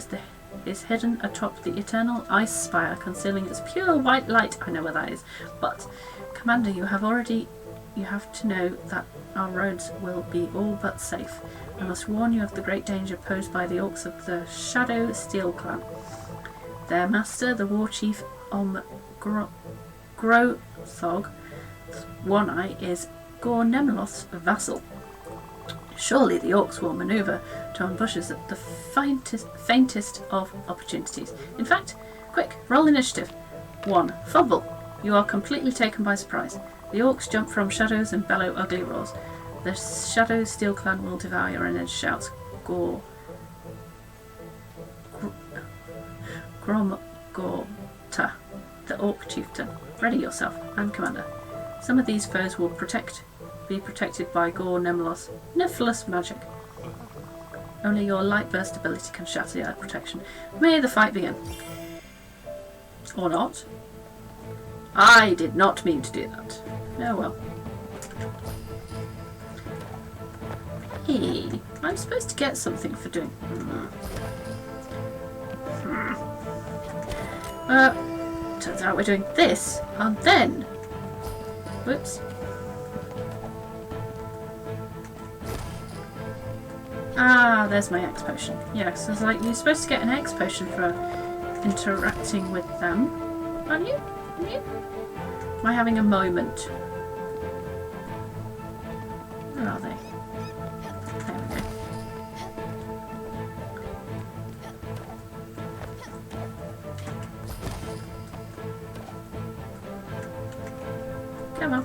is hidden atop the eternal ice spire, concealing its pure white light. I know where that is, but Commander, you have to know that our roads will be all but safe. I must warn you of the great danger posed by the orcs of the Shadow Steel clan. Their master, the war chief Grothog One Eye, is Gornemloth's vassal. Surely the orcs will manoeuvre to ambush us at the faintest of opportunities. In fact, quick, roll initiative. 1. Fumble. You are completely taken by surprise. The orcs jump from shadows and bellow ugly roars. The Shadow Steel clan will devour your energy, shouts Gromgorta, the orc chieftain. Ready yourself, and commander. Some of these foes will be protected by Gornemloth's Niflus magic. Only your light burst ability can shatter that protection. May the fight begin. Or not. I did not mean to do that. Oh well. Hey, I'm supposed to get something for doing... turns out we're doing this, and then... Whoops. Ah, there's my X potion. Yes, it's like you're supposed to get an X potion for interacting with them. Aren't you? Aren't you? Am I having a moment? Where are they? There we go. Come on.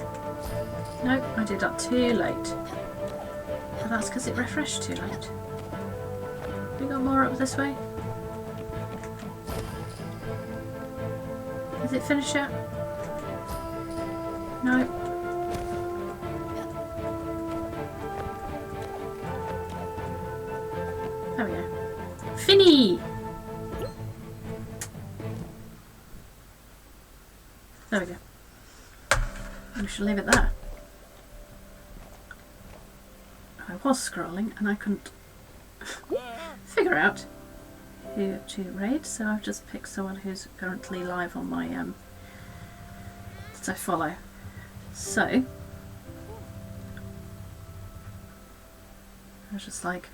Nope, I did that too late. Well, that's because it refreshed too late. We got more up this way? Is it finished yet? No. There we go. Finny! There we go. We should leave it there. I was scrolling and I couldn't figure out who to raid, so I've just picked someone who's currently live on my that I follow. So I was just like,